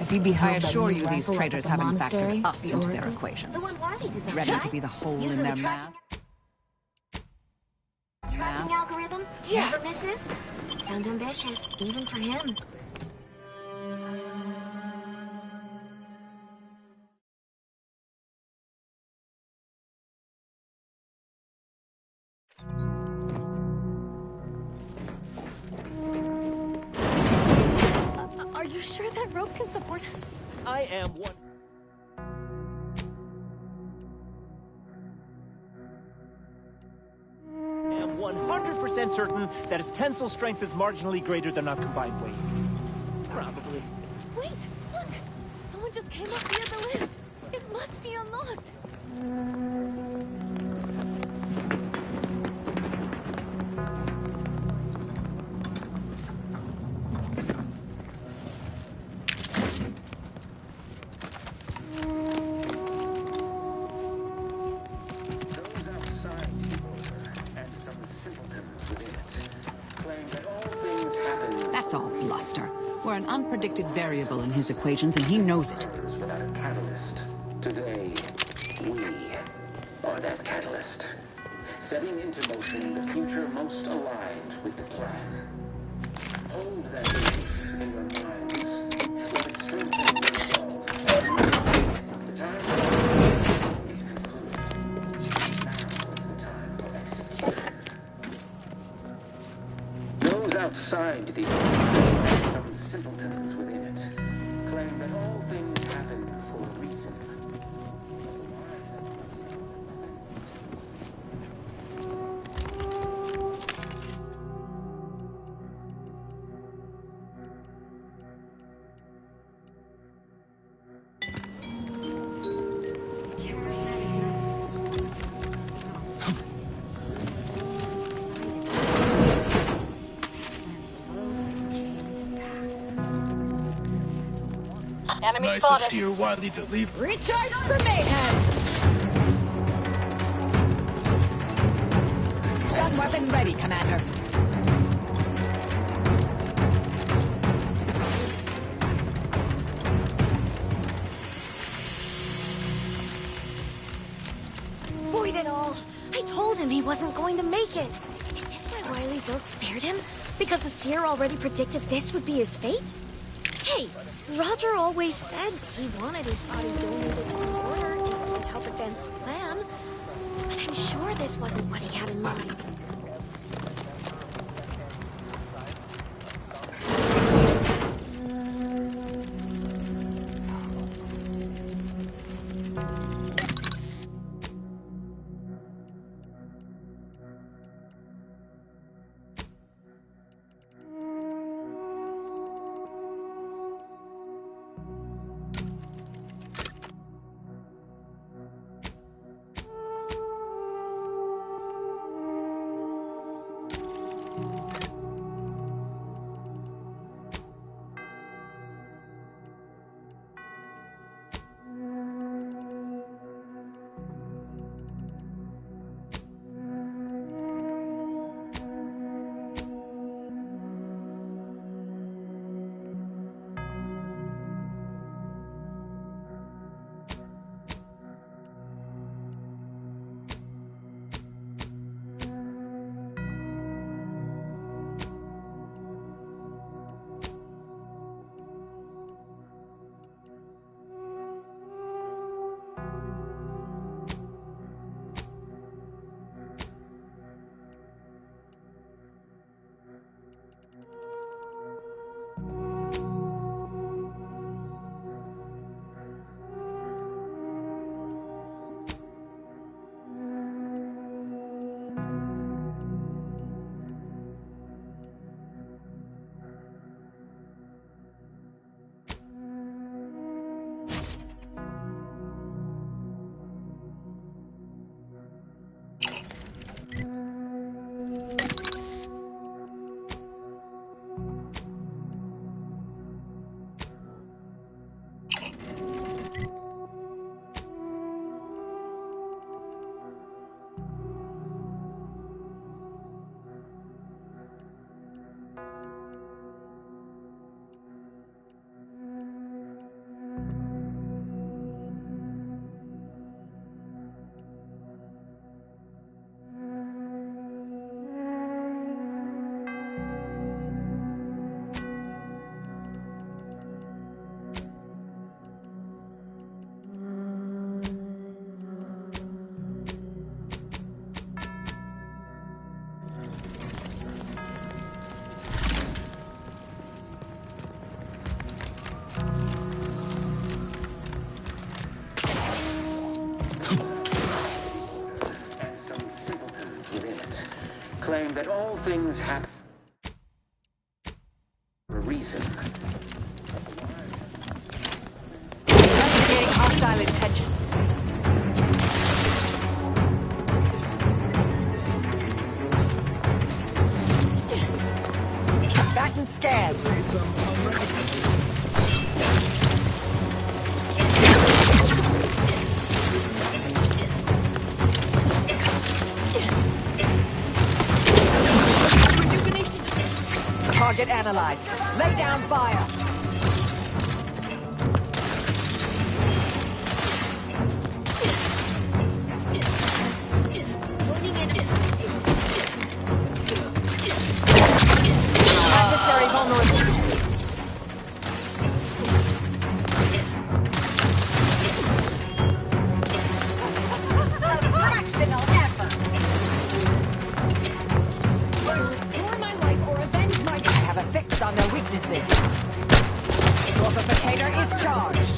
If you'd be I assure you these traitors haven't factored us into their equations. Ready to be the hole in their math? Tracking algorithm? Yeah. Never misses? Sounds ambitious, even for him. sure that rope can support us? I am one. I am 100% certain that his tensile strength is marginally greater than our combined weight. Probably. Wait, look! Someone just came up via the lift. It must be unlocked. That's all bluster. We're an unpredicted variable in his equations, and he knows it. Without a catalyst, today, we are that catalyst. Setting into motion the future most aligned with the plan. Hold that belief in your minds. If it strengthens resolve, the time is concluded. Now is the time for execution. Those outside the some simpletons within it claim that all things happen for a reason. Enemy Nice spotted. of Steer Wiley to leave. Recharge for mayhem! Gun weapon ready, Commander. Void it all. I told him he wasn't going to make it. Is this why Wiley's ilk spared him? Because the seer already predicted this would be his fate? Hey, Roger always said he wanted his body donated to the Order if it would help advance the plan. But I'm sure this wasn't what he had in mind. that all things happen for a reason. Investigating hostile intentions. Batten scan. Target analyzed. Lay down fire. Adversary vulnerable. Fractional effort. Restore my life or avenge my... I have a fix on their weaknesses. Mortificator is charged.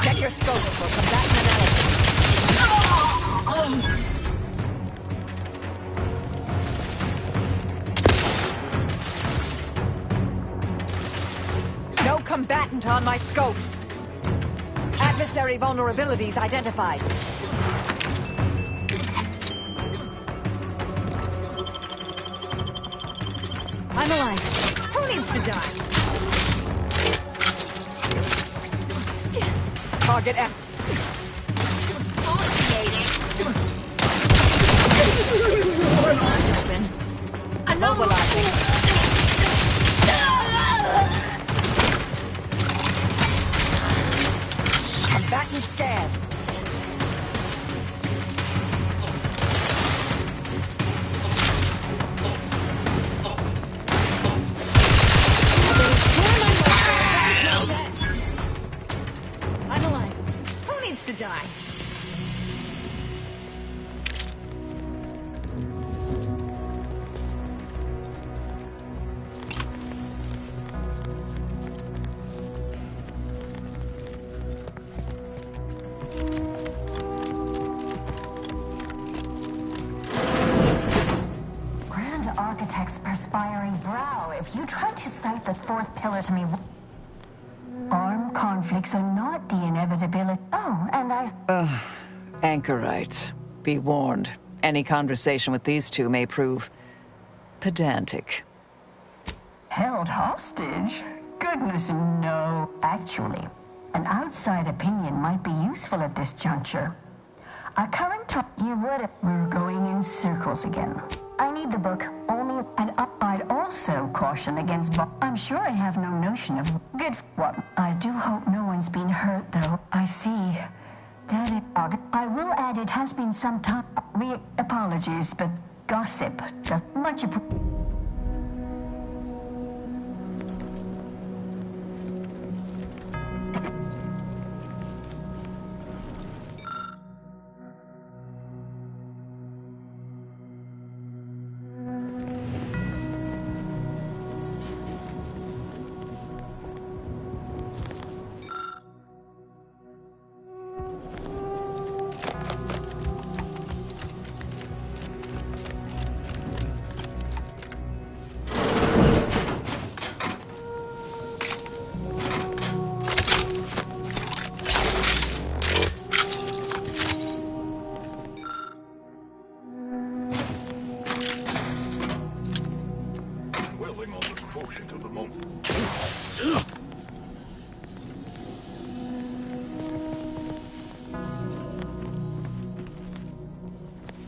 Check your scopes for combatant analysis. No combatant on my scopes. Adversary vulnerabilities identified. I'm alive. Who needs to die? Target F. Mobilizing. Combatant scan. I'm alive. Who needs to die? Grand Architect's perspiring brow, if you try to cite the fourth pillar to me... Armed conflicts are not the inevitability... Oh, and I... Anchorites. Be warned. Any conversation with these two may prove... pedantic. Held hostage? Goodness, no. Actually, an outside opinion might be useful at this juncture. Our current you would... We're going in circles again. I need the book only... And I'd also caution against... I'm sure I have no notion of... Good... What? I do hope no one's been hurt, though. I see. That it... I will add it has been some time... Apologies, but gossip does much...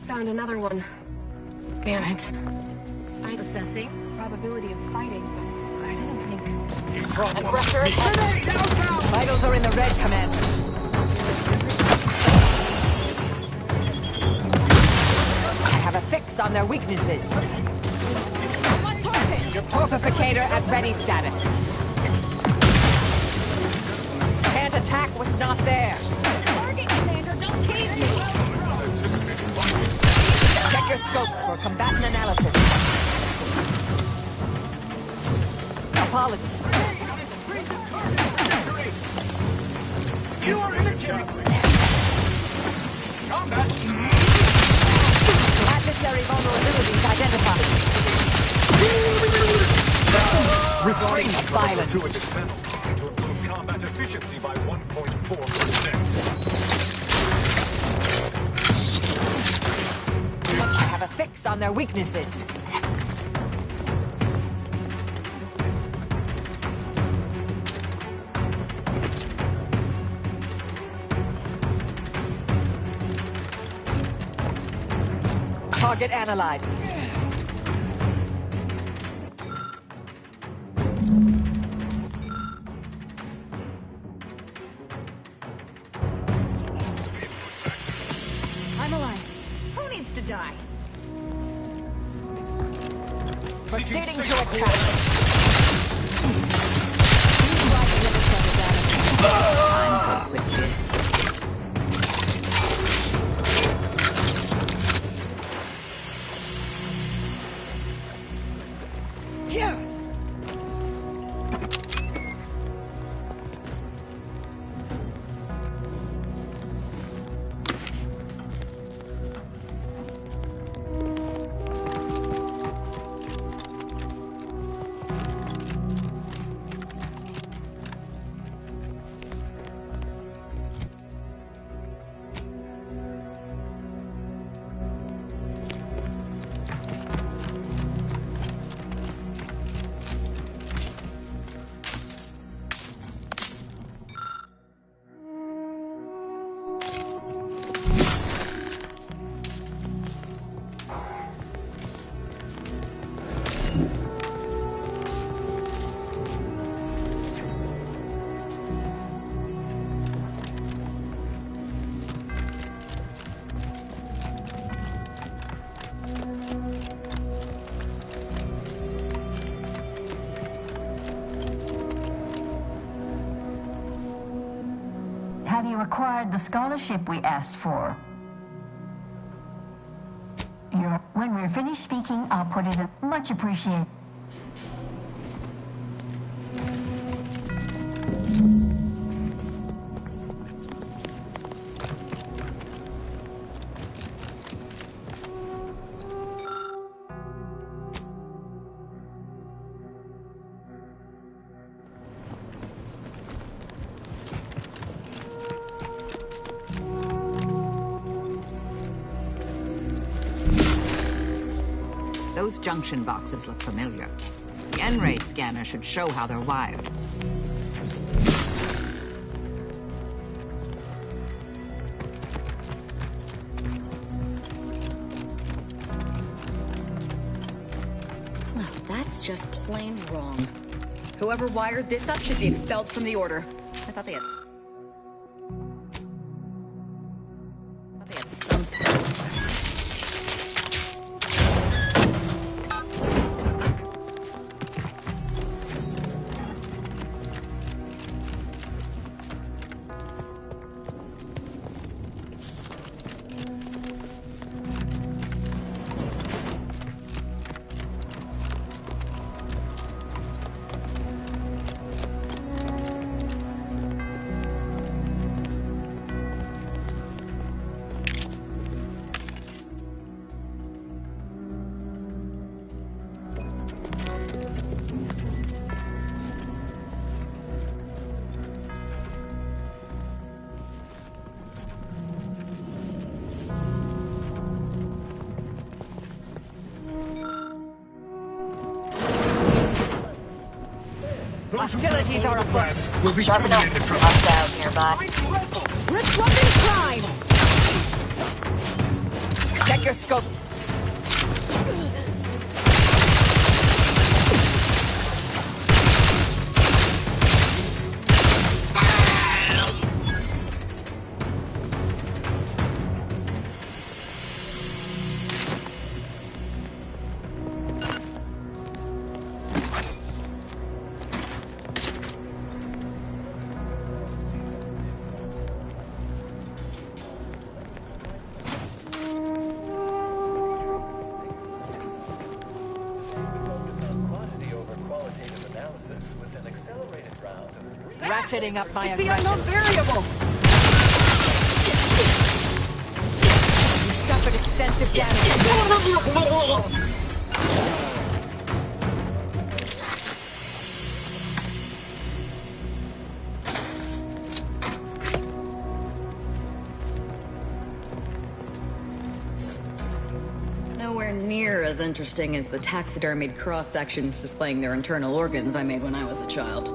Found another one. Damn it. I'm assessing probability of fighting, but I didn't think... Aggressor Vitals are in the red, Commander. I have a fix on their weaknesses. Your Portificator at ready status. Can't attack what's not there. Target, Commander, don't tease me! Check your scopes for combatant analysis. Apologies. You are in a team. Combat. Adversary vulnerabilities identified. Refrain from violence. To a dismantle to improve combat efficiency by 1.4%. I have a fix on their weaknesses. Target analyzed. I'm alive. Who needs to die? Proceeding to attack. I'm good with this. Yeah. Have you acquired the scholarship we asked for? When we're finished speaking, I'll put it in. Much appreciated. Those junction boxes look familiar. The N-ray scanner should show how they're wired. Well, that's just plain wrong. Whoever wired this up should be expelled from the Order. I thought they had some sense. Hostilities are afoot. Will be Sharpen up. terminated from Hostiles nearby. Disrupting crime! Check your scope. Ratcheting up my aggression. It's the unknown variable! extensive damage. Nowhere near as interesting as the taxidermied cross-sections displaying their internal organs I made when I was a child.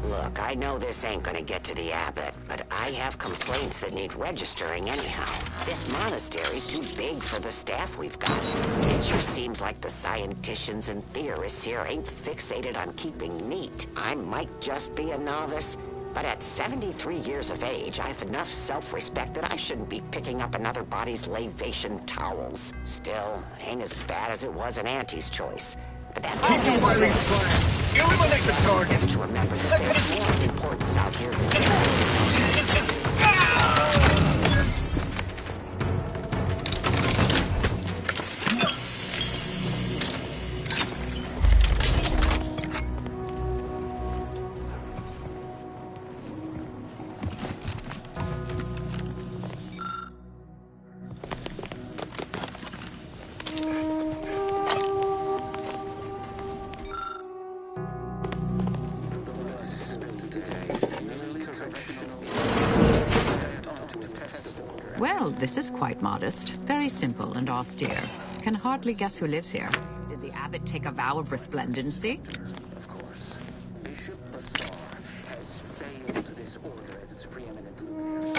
Look, I know this ain't gonna get to the abbot, but I have complaints that need registering anyhow. This monastery's too big for the staff we've got. It sure seems like the scienticians and theorists here ain't fixated on keeping neat. I might just be a novice, but at 73 years of age, I have enough self-respect that I shouldn't be picking up another body's lavation towels. Still, ain't as bad as it was in Auntie's choice. But that eliminate the target. To remember that there's more importance out here than Well, this is quite modest. Very simple and austere. Can hardly guess who lives here. Did the abbot take a vow of resplendency? Of course. Bishop Bassar has failed this order as its preeminent luminary.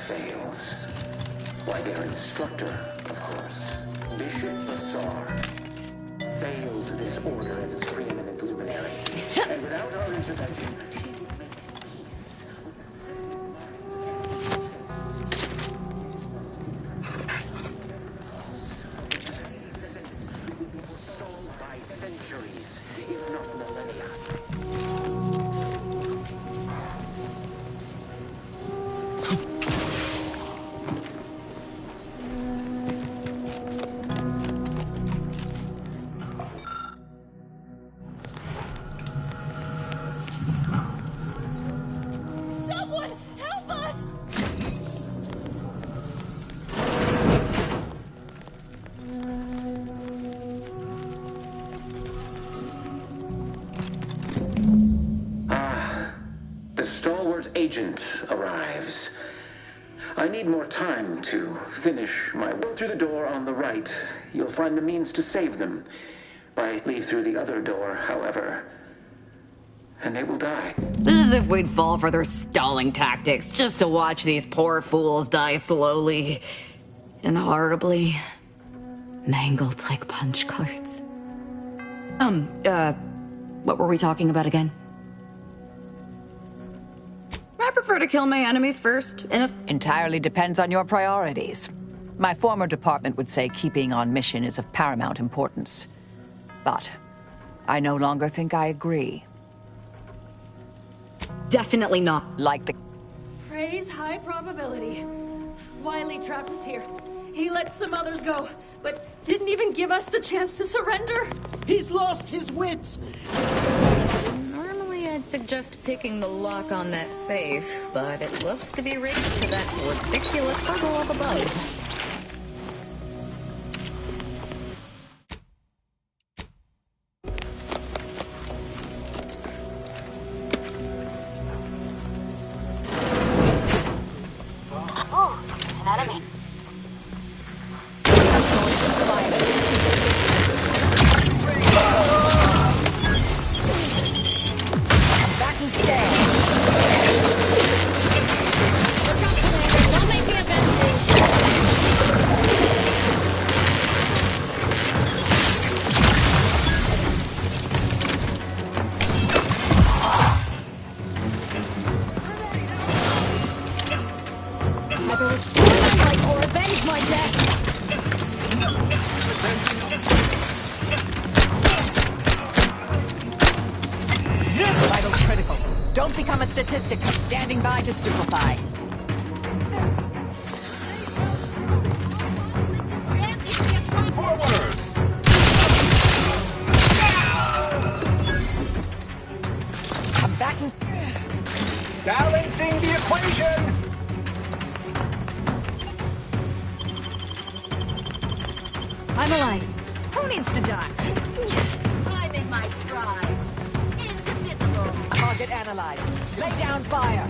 Fails. Why, their instructor, of course. Bishop Bassar failed this order as its preeminent luminary. And without our intervention, she would make stalled by centuries, if not millennia. Someone, help us! The stalwart agent arrives. I need more time to finish my work. Through the door on the right, you'll find the means to save them. I leave through the other door, however, and they will die. As if we'd fall for their stalling tactics just to watch these poor fools die slowly and horribly, mangled like punch cards. What were we talking about again? I prefer to kill my enemies first. Entirely depends on your priorities. My former department would say keeping on mission is of paramount importance. But I no longer think I agree. Definitely not. Like the... Praise high probability. Wiley trapped us here. He let some others go, but didn't even give us the chance to surrender. He's lost his wits! Normally I'd suggest picking the lock on that safe, but it looks to be rigged to that ridiculous puzzle up above. and scan. Don't make me offensive. Either restore my life or avenge my death. Vital critical. Don't become a statistic. Standing by to stupefy. Combatant. Balancing the equation! I'm alive. Who needs to die? I'm in my stride. Indivisible. Target analyzed. Lay down fire.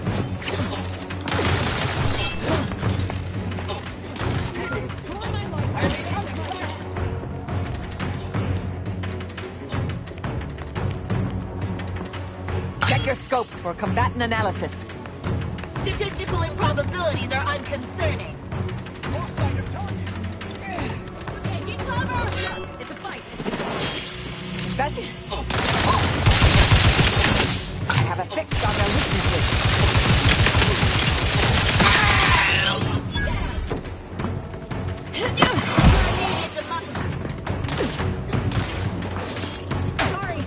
Check your scopes for combatant analysis. Statistical improbabilities are unconcerning. Taking cover! It's a fight. Best. I have a fix on their weaknesses. Sorry.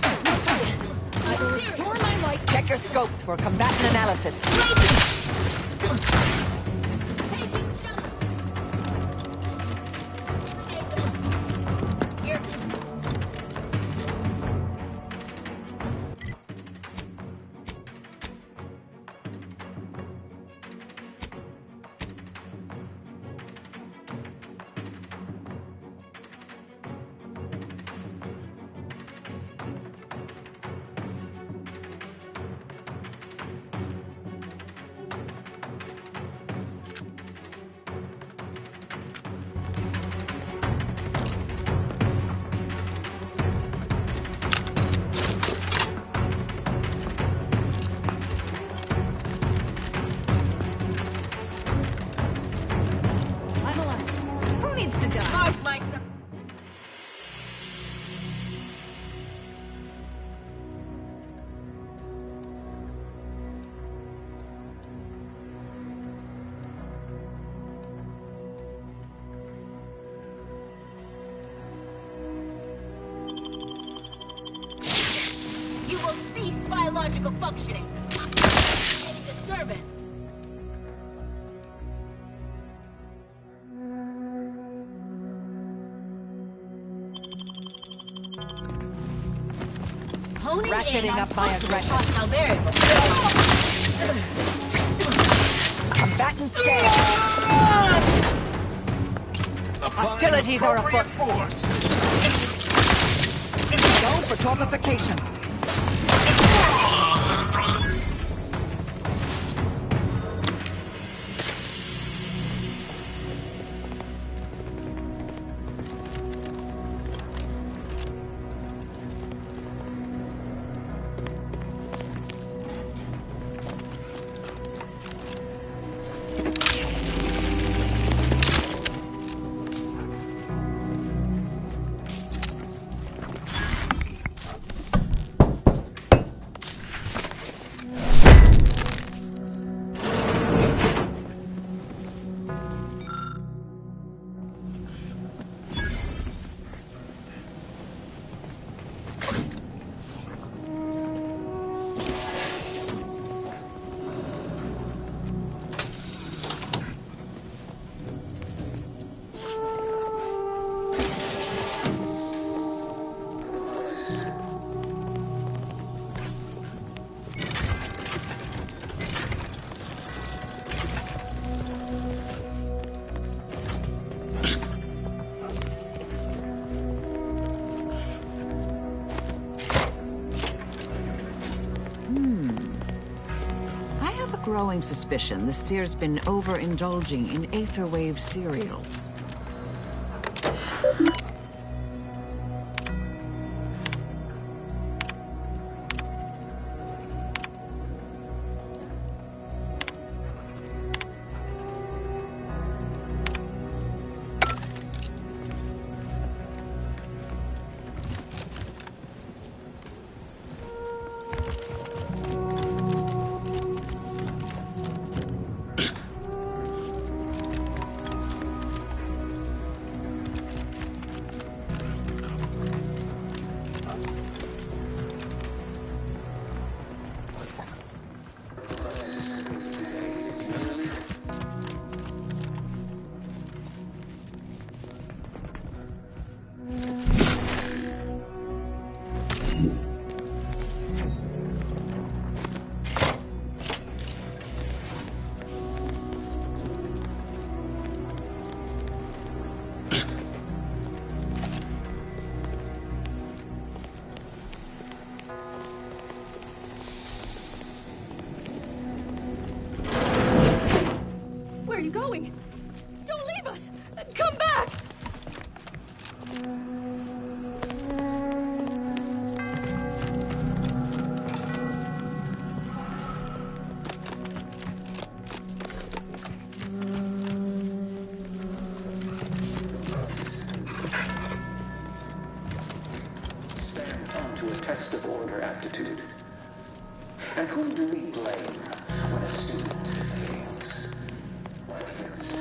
I will restore my life. Check your scopes for combatant analysis. I'm alive. Who needs to die? Mark my... You will cease biological functioning. Any disturbance. Honing Ratcheting in on up my possible aggression. hostile variables. Combatant scan. Hostilities are afoot. Go for torpification. Growing suspicion the Seer's been overindulging in Aetherwave cereals. over aptitude. And whom do we blame when a student fails? Well, yes.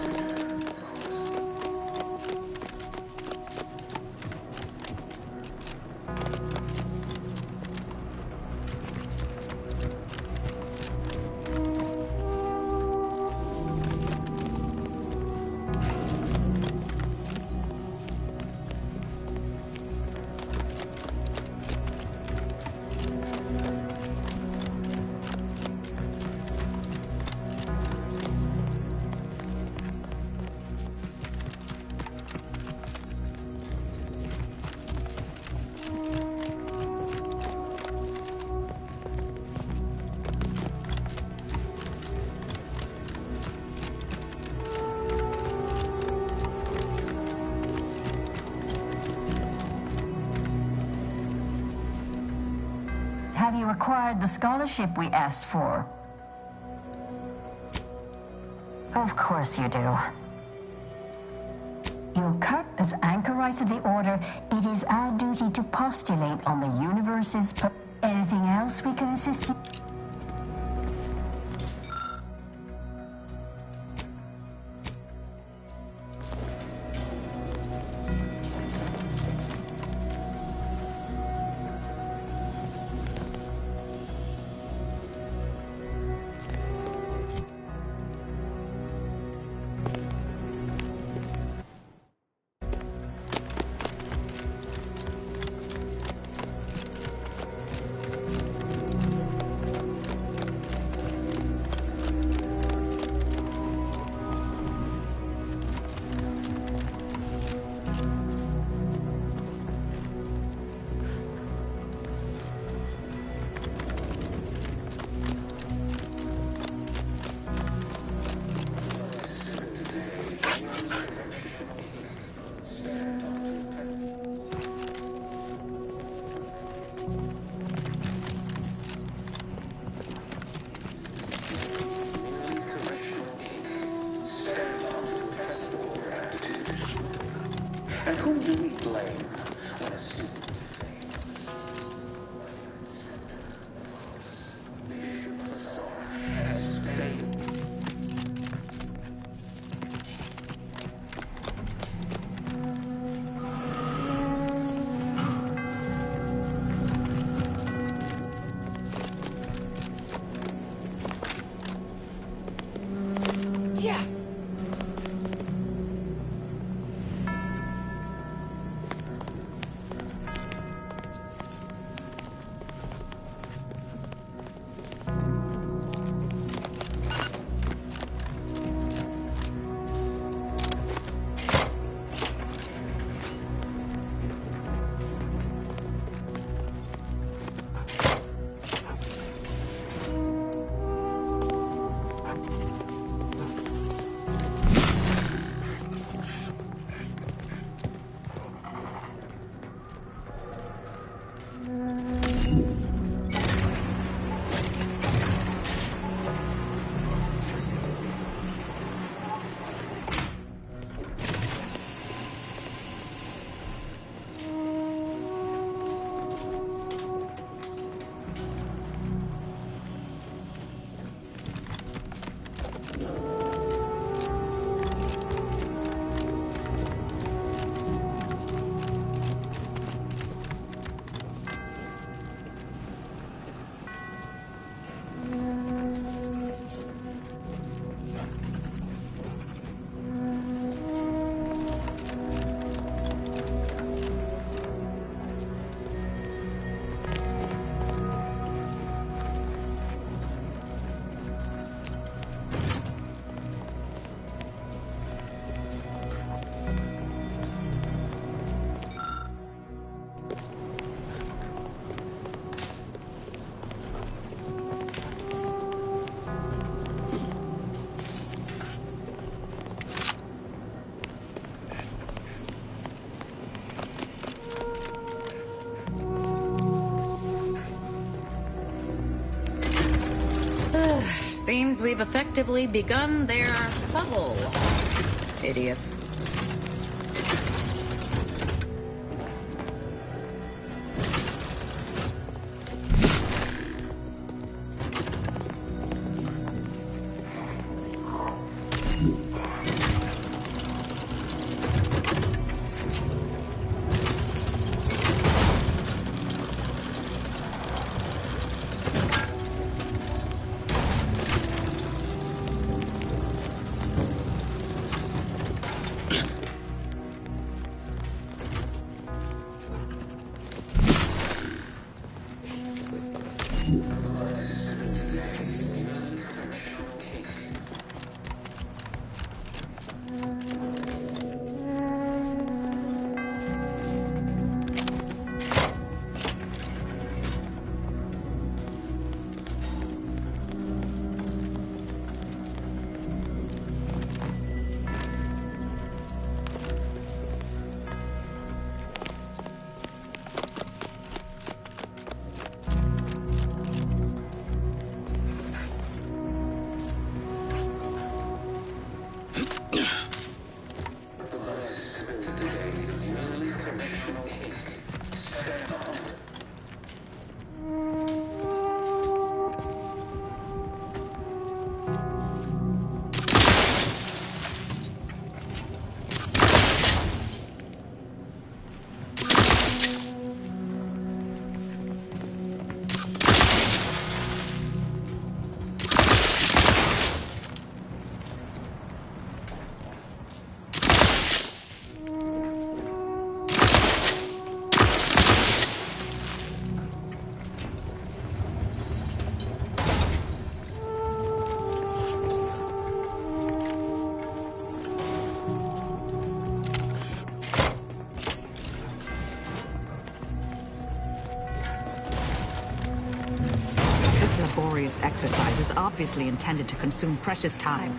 Have you acquired the scholarship we asked for? Of course you do. Your cut as anchorites of the Order, it is our duty to postulate on the universe's... Anything else we can assist you? And whom do we blame when a student has failed? Yeah. Seems we've effectively begun their bubble. Idiots. laborious exercise is obviously intended to consume precious time.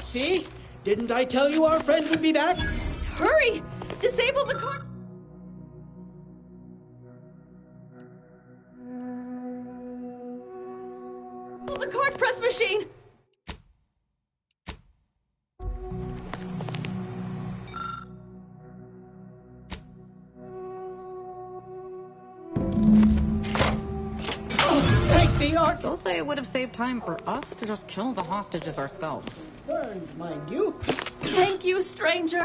See? Didn't I tell you our friend would be back? Hurry! Disable the cart... The cart press machine! I still say it would have saved time for us to just kill the hostages ourselves. Burned, mind you. Thank you, stranger.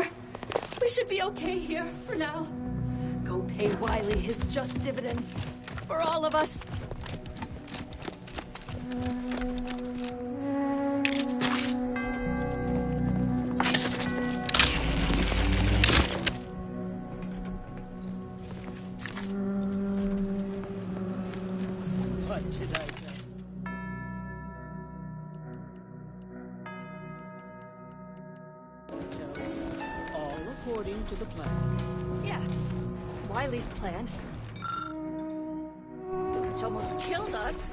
We should be okay here for now. Go pay Wiley his just dividends. For all of us. What did I say? All according to the plan. Yeah. Wiley's plan. Which almost killed us.